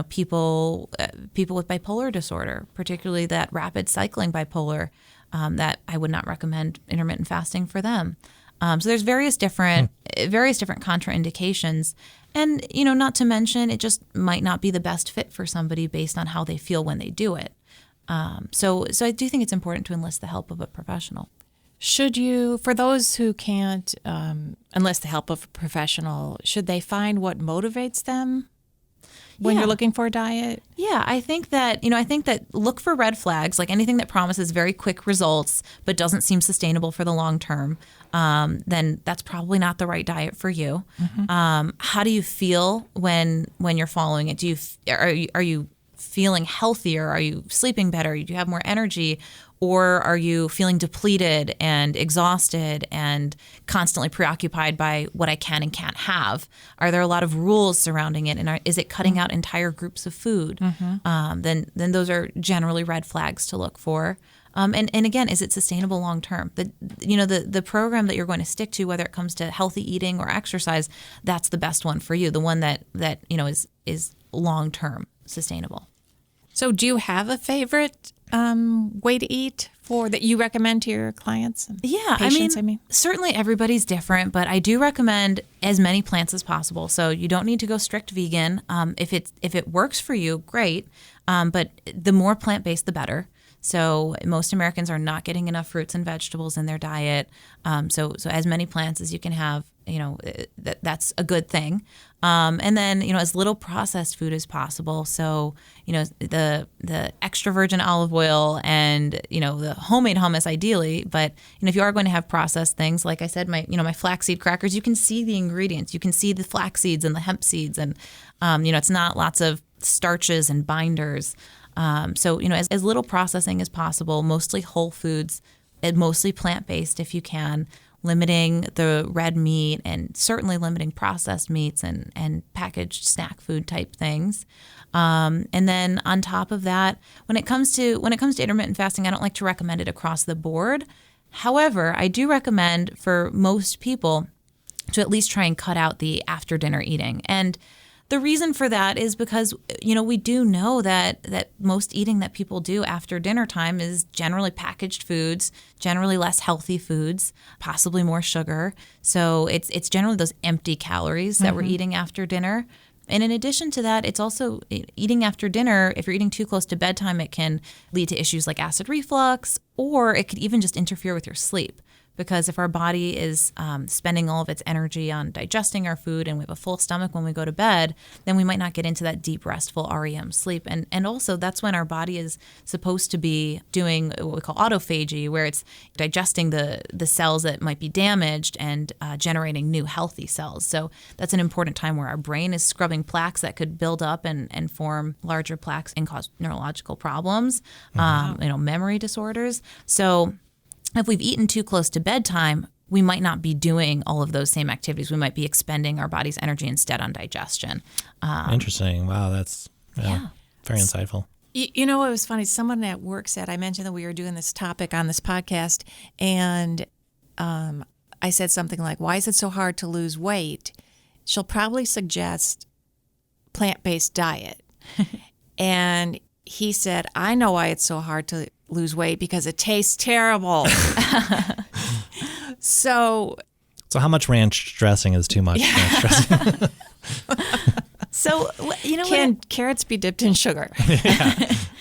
People with bipolar disorder, particularly that rapid cycling bipolar, that I would not recommend intermittent fasting for them. So there's various different contraindications, and not to mention it just might not be the best fit for somebody based on how they feel when they do it. So I do think it's important to enlist the help of a professional. Should you, for those who can't enlist the help of a professional, should they find what motivates them when you're looking for a diet? Yeah, I think that look for red flags, like anything that promises very quick results but doesn't seem sustainable for the long term. Then that's probably not the right diet for you. How do you feel when you're following it? Are you feeling healthier? Are you sleeping better? Do you have more energy? Or are you feeling depleted and exhausted and constantly preoccupied by what I can and can't have? Are there a lot of rules surrounding it? And is it cutting out entire groups of food? Then those are generally red flags to look for. And again, is it sustainable long term? The program that you're going to stick to, whether it comes to healthy eating or exercise, that's the best one for you. The one that is long term sustainable. So do you have a favorite way to eat that you recommend to your clients? Yeah, patients, certainly everybody's different, but I do recommend as many plants as possible. So you don't need to go strict vegan. If it works for you, great. But the more plant-based, the better. So most Americans are not getting enough fruits and vegetables in their diet. So as many plants as you can have, that's a good thing. And then, as little processed food as possible. So, the extra virgin olive oil and, the homemade hummus ideally. But, if you are going to have processed things, like I said, my flaxseed crackers, you can see the ingredients. You can see the flax seeds and the hemp seeds. And, it's not lots of starches and binders. So, as little processing as possible, mostly whole foods, and mostly plant-based if you can, limiting the red meat and certainly limiting processed meats and packaged snack food type things. And then on top of that, when it comes to intermittent fasting, I don't like to recommend it across the board. However, I do recommend for most people to at least try and cut out the after dinner eating. And the reason for that is because, we do know that most eating that people do after dinner time is generally packaged foods, generally less healthy foods, possibly more sugar. So it's generally those empty calories that we're eating after dinner. And in addition to that, it's also eating after dinner. If you're eating too close to bedtime, it can lead to issues like acid reflux, or it could even just interfere with your sleep. Because if our body is spending all of its energy on digesting our food and we have a full stomach when we go to bed, then we might not get into that deep, restful REM sleep. And also that's when our body is supposed to be doing what we call autophagy, where it's digesting the cells that might be damaged and generating new healthy cells. So that's an important time where our brain is scrubbing plaques that could build up and form larger plaques and cause neurological problems, memory disorders. So if we've eaten too close to bedtime, we might not be doing all of those same activities. We might be expending our body's energy instead on digestion. Interesting. Wow, that's very insightful. You know what was funny? Someone at work said, I mentioned that we were doing this topic on this podcast, and I said something like, why is it so hard to lose weight? She'll probably suggest plant-based diet. And he said, I know why it's so hard to lose weight, because it tastes terrible. So how much ranch dressing is too much? Ranch dressing? So, can carrots be dipped in sugar?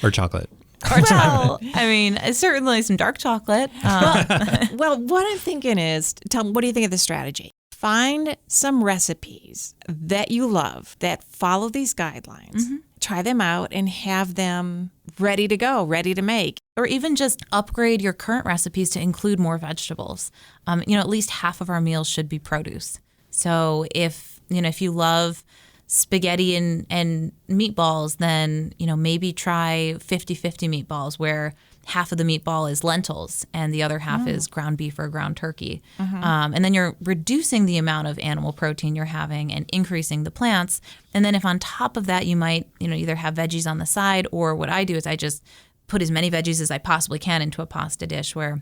Or chocolate? Certainly some dark chocolate. Well, what I'm thinking is, what do you think of the strategy? Find some recipes that you love that follow these guidelines. Try them out and have them ready to go, ready to make. Or even just upgrade your current recipes to include more vegetables. At least half of our meals should be produce. So if you love spaghetti and meatballs, then, maybe try 50-50 meatballs where half of the meatball is lentils and the other half is ground beef or ground turkey. And then you're reducing the amount of animal protein you're having and increasing the plants. And then if on top of that you might, either have veggies on the side, or what I do is I just put as many veggies as I possibly can into a pasta dish where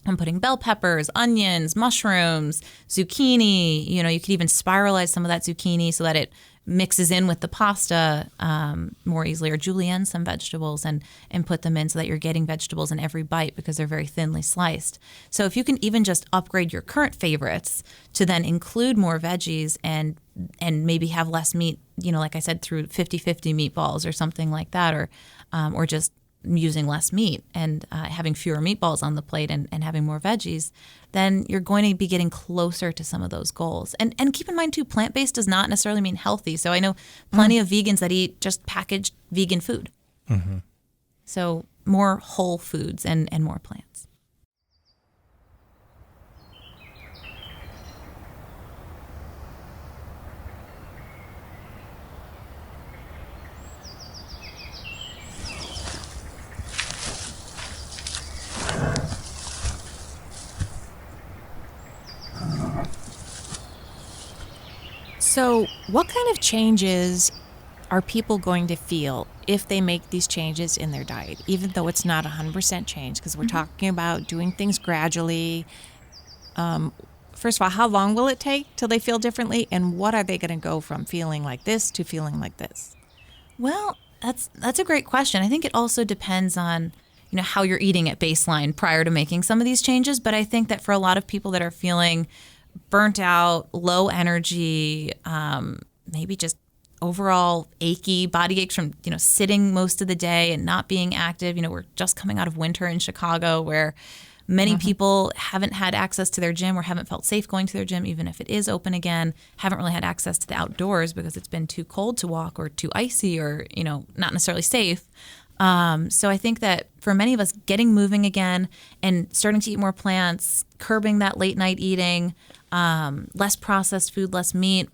I'm putting bell peppers, onions, mushrooms, zucchini. You could even spiralize some of that zucchini so that it mixes in with the pasta more easily, or julienne some vegetables and put them in so that you're getting vegetables in every bite because they're very thinly sliced. So if you can even just upgrade your current favorites to then include more veggies and maybe have less meat, like I said, through 50-50 meatballs or something like that, or just using less meat and having fewer meatballs on the plate and having more veggies, then you're going to be getting closer to some of those goals. And keep in mind, too, plant-based does not necessarily mean healthy. So I know plenty of vegans that eat just packaged vegan food. So more whole foods and more plants. So what kind of changes are people going to feel if they make these changes in their diet, even though it's not 100% change? Because we're talking about doing things gradually. First of all, how long will it take till they feel differently? And what are they going to go from feeling like this to feeling like this? Well, that's a great question. I think it also depends on how you're eating at baseline prior to making some of these changes. But I think that for a lot of people that are feeling burnt out, low energy, maybe just overall achy, body aches from, sitting most of the day and not being active. We're just coming out of winter in Chicago where many people haven't had access to their gym or haven't felt safe going to their gym, even if it is open again, haven't really had access to the outdoors because it's been too cold to walk or too icy or, not necessarily safe. So I think that for many of us, getting moving again and starting to eat more plants, curbing that late night eating, less processed food, less meat.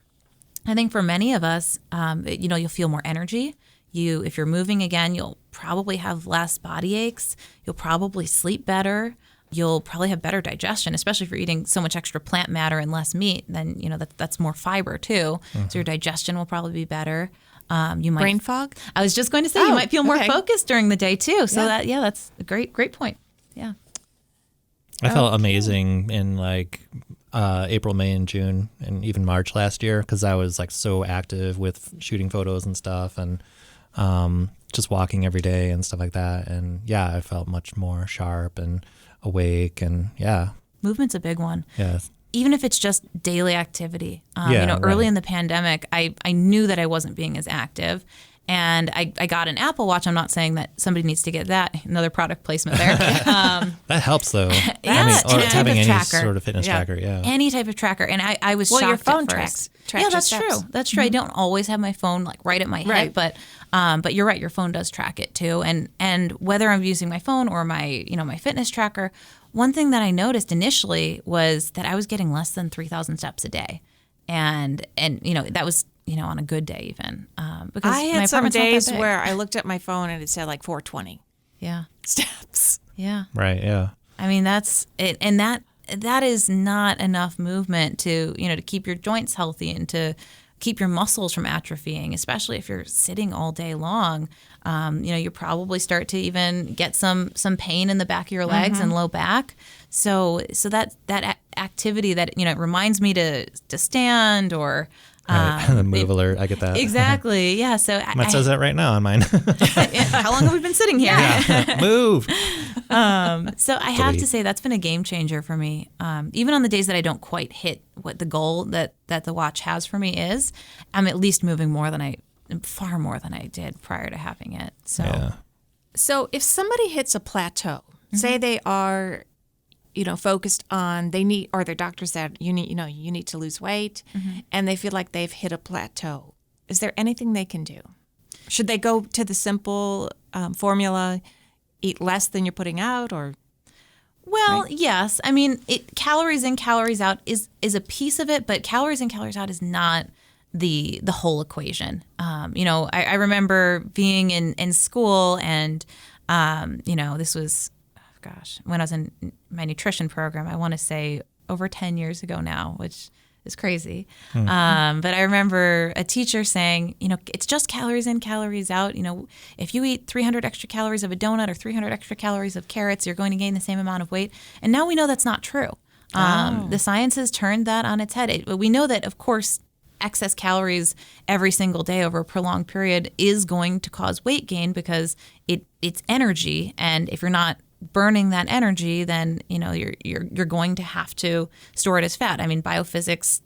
I think for many of us, you'll feel more energy. If you're moving again, you'll probably have less body aches. You'll probably sleep better. You'll probably have better digestion, especially if you're eating so much extra plant matter and less meat. Then, that's more fiber too. So your digestion will probably be better. You might brain fog? I was just going to say you might feel more focused during the day too. So that's a great point. Yeah. I felt amazing in April, May, and June, and even March last year because I was so active with shooting photos and stuff, and just walking every day and stuff like that. And I felt much more sharp and awake, and movement's a big one. Yes. Even if it's just daily activity. Early in the pandemic, I knew that I wasn't being as active. And I got an Apple Watch. I'm not saying that somebody needs to get that. Another product placement there. That helps, though. Yeah, or having any sort of fitness tracker. Yeah. Any type of tracker. And I was shocked your phone at first. tracks Yeah, that's true. That's true. I don't always have my phone right at my head, but you're right. Your phone does track it too. And whether I'm using my phone or my my fitness tracker, one thing that I noticed initially was that I was getting less than 3,000 steps a day, and that was on a good day even. Because I had some days where I looked at my phone and it said 420. Yeah. Steps. Yeah. Right. Yeah. I mean that's it, and that is not enough movement to to keep your joints healthy and to keep your muscles from atrophying, especially if you're sitting all day long. You probably start to even get some pain in the back of your legs and low back. So that activity that it reminds me to stand or the move alert. I get that. Exactly. Yeah. So it says that right now on mine. How long have we been sitting here? Yeah. Move. So I have to say that's been a game changer for me. Even on the days that I don't quite hit what the goal that the watch has for me is, I'm at least moving far more than I did prior to having it. So if somebody hits a plateau, say they are, focused on or their doctor said you need to lose weight, and they feel like they've hit a plateau, is there anything they can do? Should they go to the simple formula, eat less than you're putting out, or? Well, yes. I mean, calories in, calories out is a piece of it, but calories in, calories out is not the whole equation. I remember being in school and, this was, when I was in my nutrition program, I want to say over 10 years ago now, which is crazy. But I remember a teacher saying, it's just calories in, calories out. If you eat 300 extra calories of a donut or 300 extra calories of carrots, you're going to gain the same amount of weight. And now we know that's not true. The science has turned that on its head. We know that, of course, excess calories every single day over a prolonged period is going to cause weight gain because it's energy. And if you're not burning that energy, then you're going to have to store it as fat. I mean, biophysics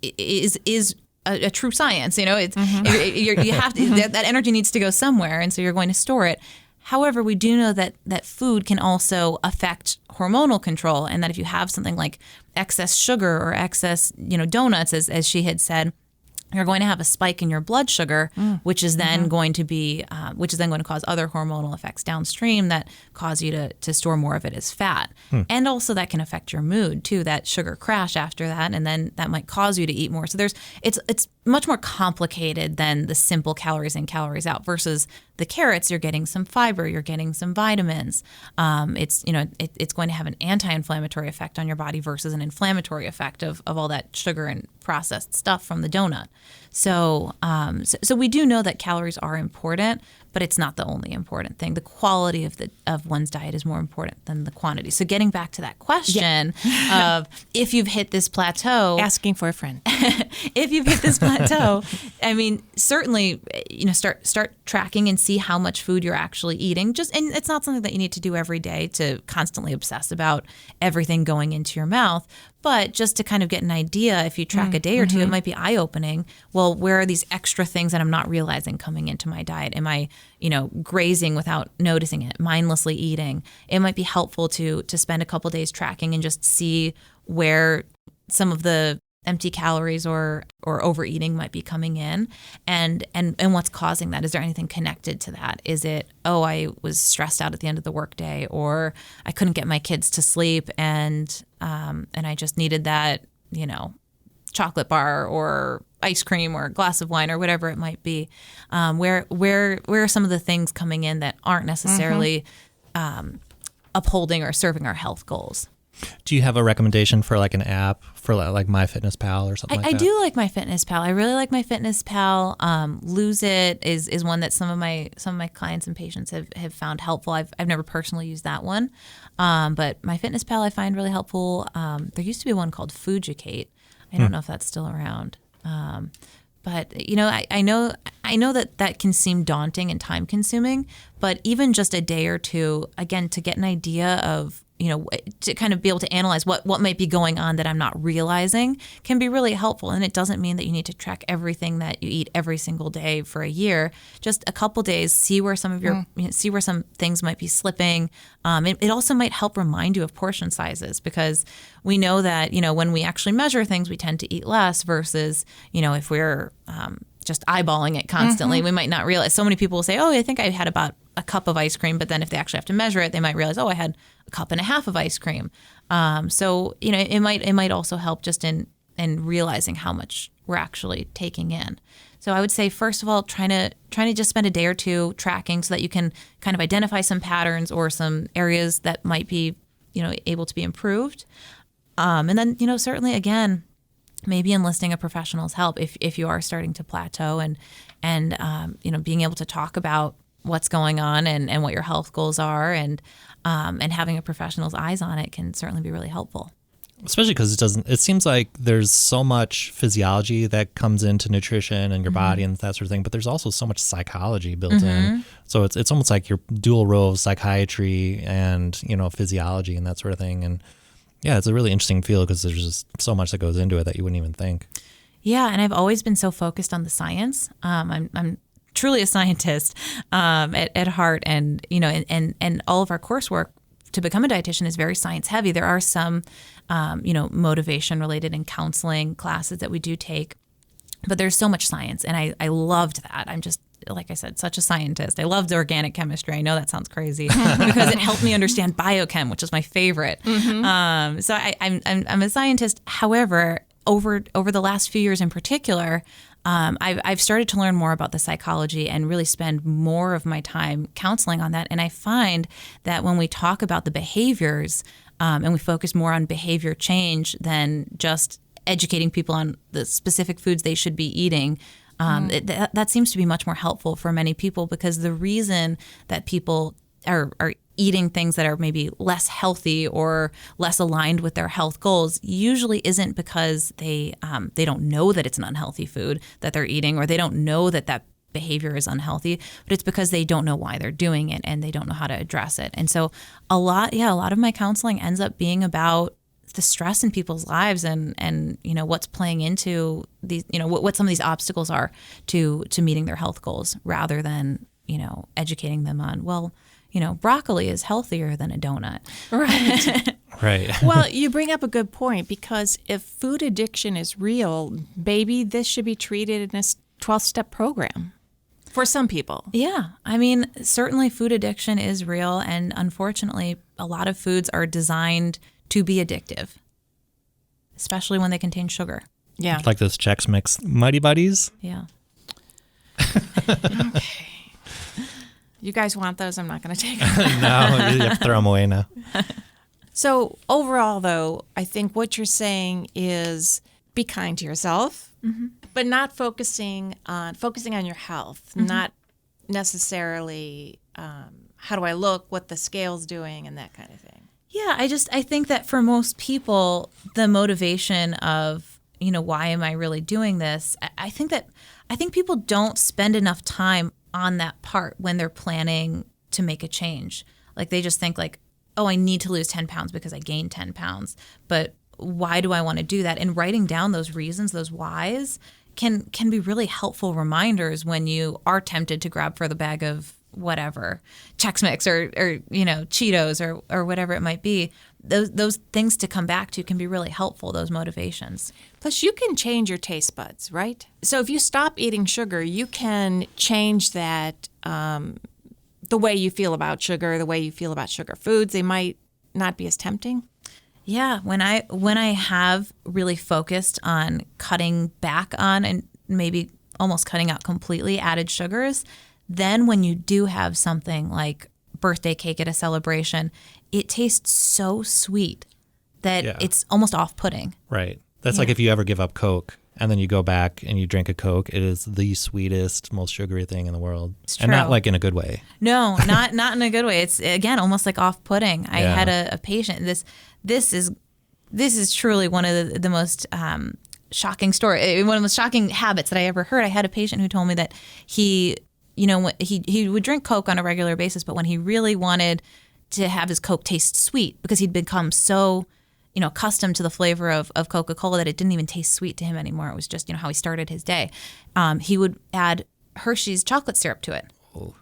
is a true science. It's you have to, that energy needs to go somewhere, and so you're going to store it. However, we do know that food can also affect hormonal control, and that if you have something like excess sugar or excess donuts, as she had said, you're going to have a spike in your blood sugar, which is then going to cause other hormonal effects downstream that cause you to store more of it as fat. And also that can affect your mood too, that sugar crash after that, and then that might cause you to eat more. So it's much more complicated than the simple calories in, calories out versus the carrots. You're getting some fiber, you're getting some vitamins. It's going to have an anti-inflammatory effect on your body versus an inflammatory effect of all that sugar and processed stuff from the donut. So we do know that calories are important, but it's not the only important thing. The quality of one's diet is more important than the quantity. So getting back to that question of if you've hit this plateau, asking for a friend. If you've hit this plateau, I mean, certainly, start tracking and see how much food you're actually eating. And it's not something that you need to do every day to constantly obsess about everything going into your mouth. But just to kind of get an idea, if you track a day or two, it might be eye-opening. Well, where are these extra things that I'm not realizing coming into my diet? Am I, grazing without noticing it, mindlessly eating? It might be helpful to spend a couple days tracking and just see where some of the empty calories or overeating might be coming in, and what's causing that. Is there anything connected to that? Is it, I was stressed out at the end of the workday, or I couldn't get my kids to sleep and I just needed that, chocolate bar or ice cream or a glass of wine or whatever it might be. Where are some of the things coming in that aren't necessarily upholding or serving our health goals? Do you have a recommendation for like an app for like MyFitnessPal or something like that? I do like MyFitnessPal. I really like MyFitnessPal. Lose It is one that some of my clients and patients have found helpful. I've never personally used that one, but MyFitnessPal I find really helpful. There used to be one called Fooducate. I don't know if that's still around. But I know that can seem daunting and time consuming, but even just a day or two, again, to get an idea of, to kind of be able to analyze what might be going on that I'm not realizing can be really helpful. And it doesn't mean that you need to track everything that you eat every single day for a year. Just a couple days, see where some of your see where some things might be slipping. It also might help remind you of portion sizes, because we know that when we actually measure things, we tend to eat less versus if we're just eyeballing it constantly, we might not realize. So many people will say, I think I had about a cup of ice cream, but then if they actually have to measure it, they might realize, I had a cup and a half of ice cream. So it might also help just in realizing how much we're actually taking in. So I would say, first of all, trying to just spend a day or two tracking so that you can kind of identify some patterns or some areas that might be able to be improved. And then certainly, again, maybe enlisting a professional's help if you are starting to plateau, and being able to talk about what's going on and what your health goals are, and having a professional's eyes on it can certainly be really helpful. Especially because it seems like there's so much physiology that comes into nutrition and your body and that sort of thing, but there's also so much psychology built in. So it's almost like your dual role of psychiatry and physiology and that sort of thing. And yeah, it's a really interesting field because there's just so much that goes into it that you wouldn't even think. Yeah, and I've always been so focused on the science. I'm truly a scientist at heart, and and all of our coursework to become a dietitian is very science heavy. There are some motivation related and counseling classes that we do take, but there's so much science, and I loved that. I'm just, like I said, such a scientist. I loved organic chemistry. I know that sounds crazy because it helped me understand biochem, which is my favorite. So I'm a scientist. However, over the last few years in particular, I've started to learn more about the psychology and really spend more of my time counseling on that. And I find that when we talk about the behaviors and we focus more on behavior change than just educating people on the specific foods they should be eating, that seems to be much more helpful for many people, because the reason that people are eating things that are maybe less healthy or less aligned with their health goals usually isn't because they don't know that it's an unhealthy food that they're eating, or they don't know that behavior is unhealthy, but it's because they don't know why they're doing it and they don't know how to address it. And so a lot of my counseling ends up being about the stress in people's lives and what's playing into these, what some of these obstacles are to meeting their health goals, rather than educating them on, broccoli is healthier than a donut. Right. Right. Well, you bring up a good point, because if food addiction is real, baby, this should be treated in a 12-step program for some people. Yeah. I mean, certainly food addiction is real, and unfortunately, a lot of foods are designed to be addictive, especially when they contain sugar. Yeah. Like those Chex Mix Mighty Buddies. Yeah. Okay. You guys want those? I'm not going to take them. No, you have to throw them away now. So overall, though, I think what you're saying is be kind to yourself, but not focusing on your health, not necessarily how do I look, what the scale's doing, and that kind of thing. Yeah, I think that for most people, the motivation of, why am I really doing this? I think people don't spend enough time on that part when they're planning to make a change. Like, they just think like, oh, I need to lose 10 pounds because I gained 10 pounds. But why do I want to do that? And writing down those reasons, those whys, can be really helpful reminders when you are tempted to grab for the bag of whatever, Chex Mix or Cheetos or whatever it might be. Those things to come back to can be really helpful, those motivations. Plus, you can change your taste buds, right? So if you stop eating sugar, you can change that, the way you feel about sugar, the way you feel about sugar foods. They might not be as tempting. Yeah, when I have really focused on cutting back on and maybe almost cutting out completely added sugars, then when you do have something like birthday cake at a celebration, it tastes so sweet that it's almost off-putting. Right. That's like if you ever give up Coke and then you go back and you drink a Coke, it is the sweetest, most sugary thing in the world. It's true. And not like in a good way. No, not in a good way. It's, again, almost like off-putting. I had a patient. This is truly one of the most shocking story, one of the most shocking habits that I ever heard. I had a patient who told me that he would drink Coke on a regular basis, but when he really wanted to have his Coke taste sweet, because he'd become so, accustomed to the flavor of Coca-Cola that it didn't even taste sweet to him anymore. It was just, how he started his day. He would add Hershey's chocolate syrup to it. Oh.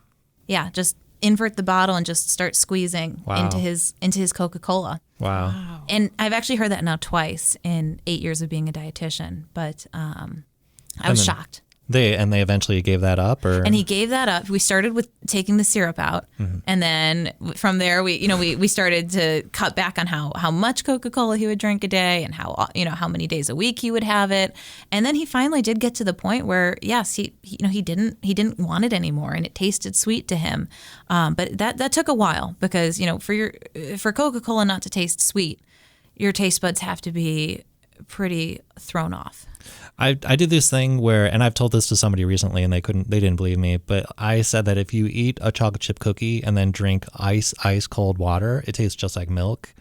Yeah, just invert the bottle and just start squeezing into his Coca-Cola. Wow. And I've actually heard that now twice in 8 years of being a dietitian, but I was shocked. They eventually gave that up, or? And he gave that up. We started with taking the syrup out, and then from there we started to cut back on how much Coca-Cola he would drink a day and how many days a week he would have it. And then he finally did get to the point where yes, he didn't want it anymore, and it tasted sweet to him. But that took a while, because for Coca-Cola not to taste sweet, your taste buds have to be pretty thrown off. I did this thing where, and I've told this to somebody recently and they didn't believe me, but I said that if you eat a chocolate chip cookie and then drink ice cold water, it tastes just like milk.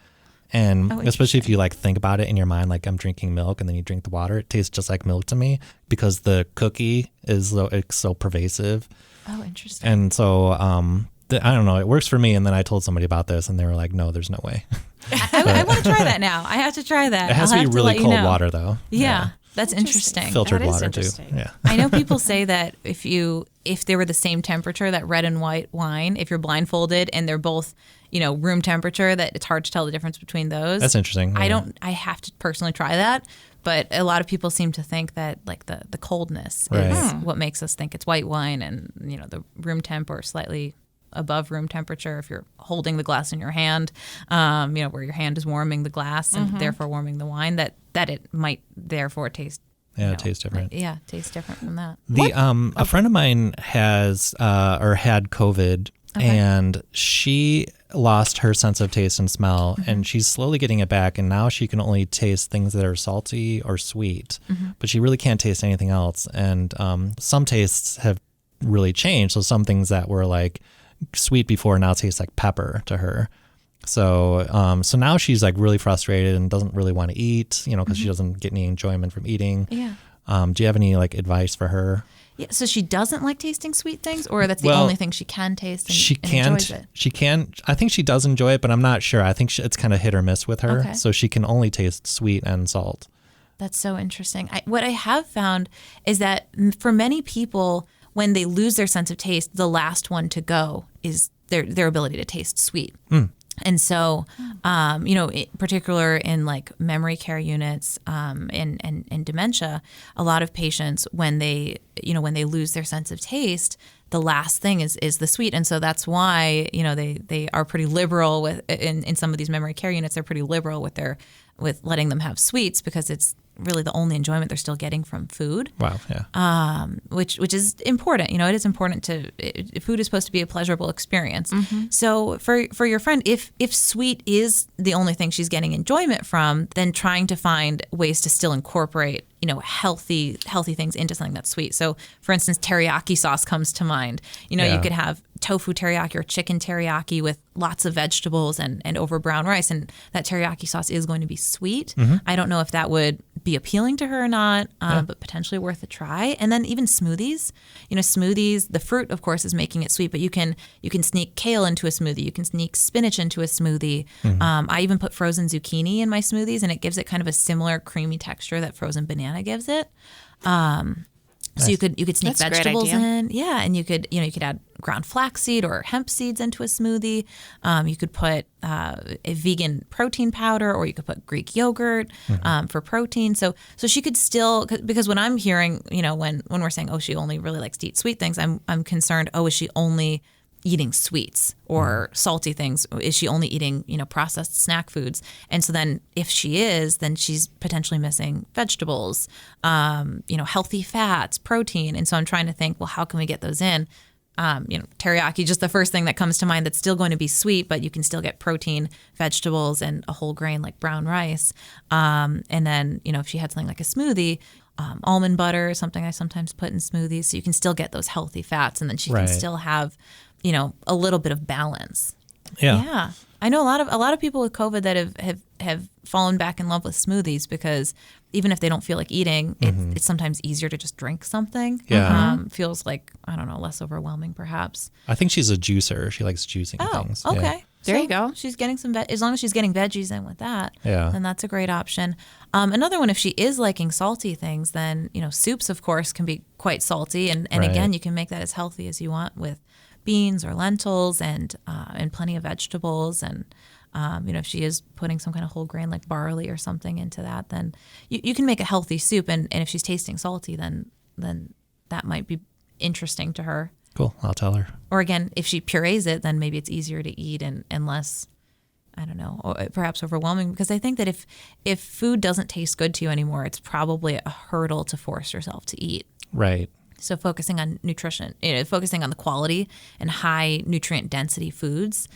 And especially if you think about it in your mind, like I'm drinking milk and then you drink the water, it tastes just like milk to me, because the cookie is so pervasive. Oh, interesting. And so, I don't know, it works for me. And then I told somebody about this and they were like, no, there's no way. I want to try that now. I have to try that. It has to be really cold water though. Yeah. That's interesting. Filtered water too. Yeah. I know people say that if they were the same temperature, that red and white wine, if you're blindfolded and they're both, room temperature, that it's hard to tell the difference between those. That's interesting. Yeah. I have to personally try that, but a lot of people seem to think that the coldness is what makes us think it's white wine, and the room temp or slightly above room temperature, if you're holding the glass in your hand, where your hand is warming the glass and therefore warming the wine, that it might therefore taste Yeah, it tastes different. Yeah, it tastes different from that. A friend of mine has or had COVID, and she lost her sense of taste and smell, and she's slowly getting it back, and now she can only taste things that are salty or sweet, but she really can't taste anything else. And some tastes have really changed. So some things that were like sweet before now taste like pepper to her. So so now she's like really frustrated and doesn't really want to eat, because she doesn't get any enjoyment from eating. Yeah. Do you have any like advice for her? Yeah, so she doesn't like tasting sweet things, or that's the only thing she can taste and enjoys it? She can. I think she does enjoy it, but I'm not sure. I think it's kind of hit or miss with her. Okay. So she can only taste sweet and salt. That's so interesting. What I have found is that for many people, when they lose their sense of taste, the last one to go is their ability to taste sweet. And so, particular in like memory care units and dementia, a lot of patients, when they lose their sense of taste, the last thing is the sweet. And so that's why, they are pretty liberal with in some of these memory care units. They're pretty liberal with letting them have sweets, because it's really the only enjoyment they're still getting from food. Wow, yeah. Which is important. It is important food is supposed to be a pleasurable experience. So for your friend, if sweet is the only thing she's getting enjoyment from, then trying to find ways to still incorporate, healthy things into something that's sweet. So for instance, teriyaki sauce comes to mind. You could have tofu teriyaki or chicken teriyaki with lots of vegetables and over brown rice, and that teriyaki sauce is going to be sweet. I don't know if that would be appealing to her or not, but potentially worth a try. And then even smoothies, smoothies, the fruit of course is making it sweet, but you can sneak kale into a smoothie, you can sneak spinach into a smoothie. I even put frozen zucchini in my smoothies, and it gives it kind of a similar creamy texture that frozen banana gives it. So you could sneak vegetables in, and you could add ground flaxseed or hemp seeds into a smoothie. You could put a vegan protein powder, or you could put Greek yogurt for protein. So she could still, because when I'm hearing, when we're saying, oh, she only really likes to eat sweet things, I'm concerned. Oh, is she only eating sweets or salty things? Is she only eating, processed snack foods? And so then if she is, then she's potentially missing vegetables, healthy fats, protein. And so I'm trying to think, well, how can we get those in? Teriyaki, just the first thing that comes to mind, that's still going to be sweet, but you can still get protein, vegetables, and a whole grain like brown rice. And then, if she had something like a smoothie, almond butter is something I sometimes put in smoothies. So you can still get those healthy fats, and then she can still have a little bit of balance. Yeah. I know a lot of people with COVID that have fallen back in love with smoothies, because even if they don't feel like eating, it's sometimes easier to just drink something. Yeah. Feels like, I don't know, less overwhelming perhaps. I think she's a juicer. She likes juicing things. Okay. Yeah. There you go. She's getting some, as long as she's getting veggies in with that, yeah, then that's a great option. Another one, if she is liking salty things, then, soups, of course, can be quite salty. And again, you can make that as healthy as you want with beans or lentils and plenty of vegetables. And, if she is putting some kind of whole grain like barley or something into that, then you can make a healthy soup. And if she's tasting salty, then that might be interesting to her. Cool. I'll tell her. Or again, if she purees it, then maybe it's easier to eat and less, I don't know, or perhaps overwhelming. Because I think that if food doesn't taste good to you anymore, it's probably a hurdle to force yourself to eat. Right. So focusing on nutrition, focusing on the quality and high nutrient density foods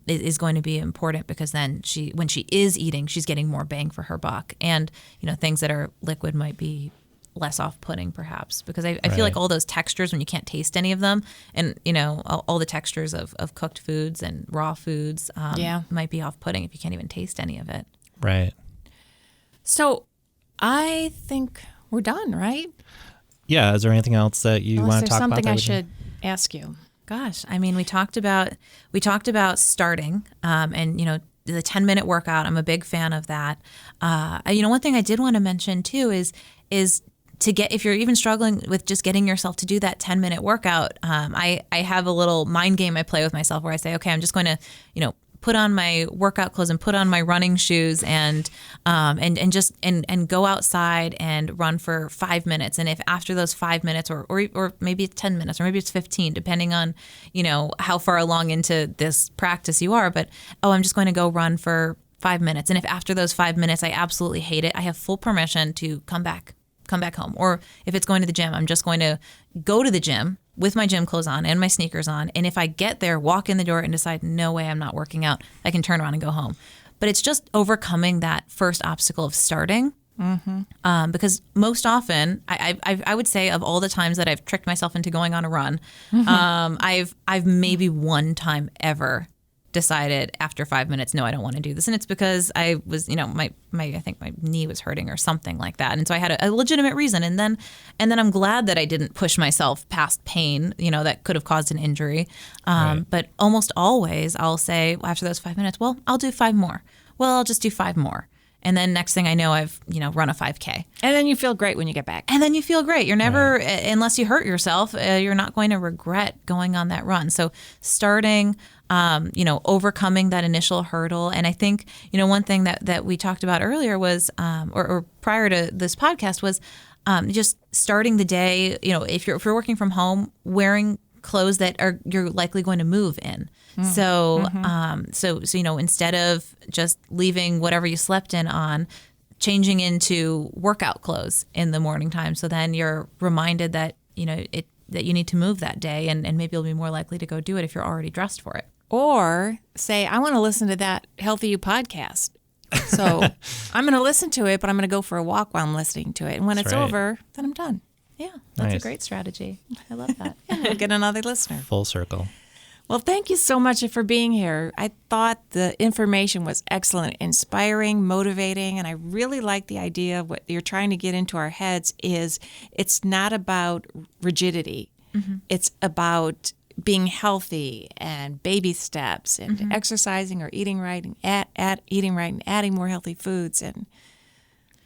is going to be important, because then when she is eating, she's getting more bang for her buck. And, things that are liquid might be less off-putting perhaps, because I feel like all those textures, when you can't taste any of them, and all the textures of cooked foods and raw foods might be off-putting if you can't even taste any of it. Right. So I think we're done, right? Yeah. Is there anything else that you want to talk about? Something I should ask you. Gosh, I mean, we talked about starting, and the 10-minute workout. I'm a big fan of that. One thing I did want to mention too is to get, if you're even struggling with just getting yourself to do that 10-minute workout, I have a little mind game I play with myself where I say, okay, I'm just going to, put on my workout clothes and put on my running shoes and go outside and run for 5 minutes. And if after those 5 minutes, or maybe it's 10 minutes, or maybe it's 15, depending on, how far along into this practice you are, but, I'm just going to go run for 5 minutes. And if after those 5 minutes, I absolutely hate it, I have full permission to come back come back home. Or if it's going to the gym, I'm just going to go to the gym with my gym clothes on and my sneakers on. And if I get there, walk in the door and decide, no way, I'm not working out, I can turn around and go home. But it's just overcoming that first obstacle of starting. Mm-hmm. Because most often, I would say of all the times that I've tricked myself into going on a run, I've maybe one time ever decided after 5 minutes, no, I don't want to do this. And it's because I was, I think my knee was hurting or something like that. And so I had a legitimate reason. And then I'm glad that I didn't push myself past pain, that could have caused an injury. Right. But almost always I'll say after those 5 minutes, well, I'll do 5 more. Well, I'll just do 5 more. And then next thing I know, I've, run a 5K. And then you feel great when you get back. And then you feel great. You're never, unless you hurt yourself, you're not going to regret going on that run. So starting, overcoming that initial hurdle. And I think, one thing that we talked about earlier was, or prior to this podcast was just starting the day, if you're working from home, wearing clothes that you're likely going to move in. So, instead of just leaving whatever you slept in on, changing into workout clothes in the morning time. So then you're reminded that, that you need to move that day, and maybe you'll be more likely to go do it if you're already dressed for it. Or say, I want to listen to that Healthy You podcast. So I'm going to listen to it, but I'm going to go for a walk while I'm listening to it. And when it's over, then I'm done. Yeah, that's a great strategy. I love that. We'll get another listener. Full circle. Well, thank you so much for being here. I thought the information was excellent, inspiring, motivating, and I really like the idea of what you're trying to get into our heads is it's not about rigidity. Mm-hmm. It's about being healthy and baby steps and exercising or eating right and eating right and adding more healthy foods. And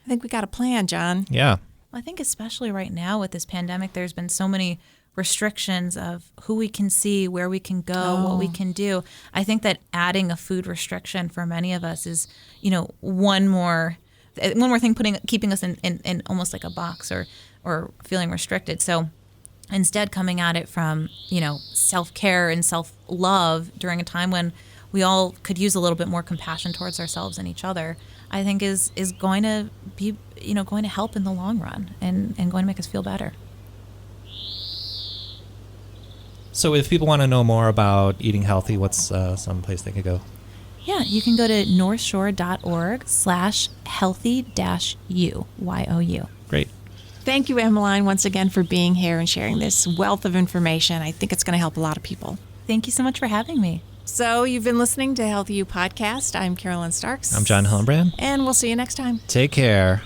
I think we got a plan, Jon. Yeah. I think especially right now with this pandemic, there's been so many restrictions of who we can see, where we can go, what we can do. I think that adding a food restriction for many of us is, one more thing keeping us in almost like a box or feeling restricted. So instead coming at it from, self-care and self-love during a time when we all could use a little bit more compassion towards ourselves and each other, I think is going to be, going to help in the long run and going to make us feel better. So if people want to know more about eating healthy, what's some place they could go? Yeah, you can go to northshore.org/healthy-you, YOU. Great. Thank you, Emmaline, once again for being here and sharing this wealth of information. I think it's going to help a lot of people. Thank you so much for having me. So you've been listening to Healthy You Podcast. I'm Carolyn Starks. I'm Jon Hillenbrand. And we'll see you next time. Take care.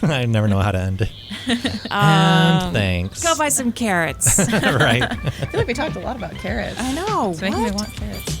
I never know how to end it. And thanks. Go buy some carrots. Right. I feel like we talked a lot about carrots. I know. It's making me want carrots.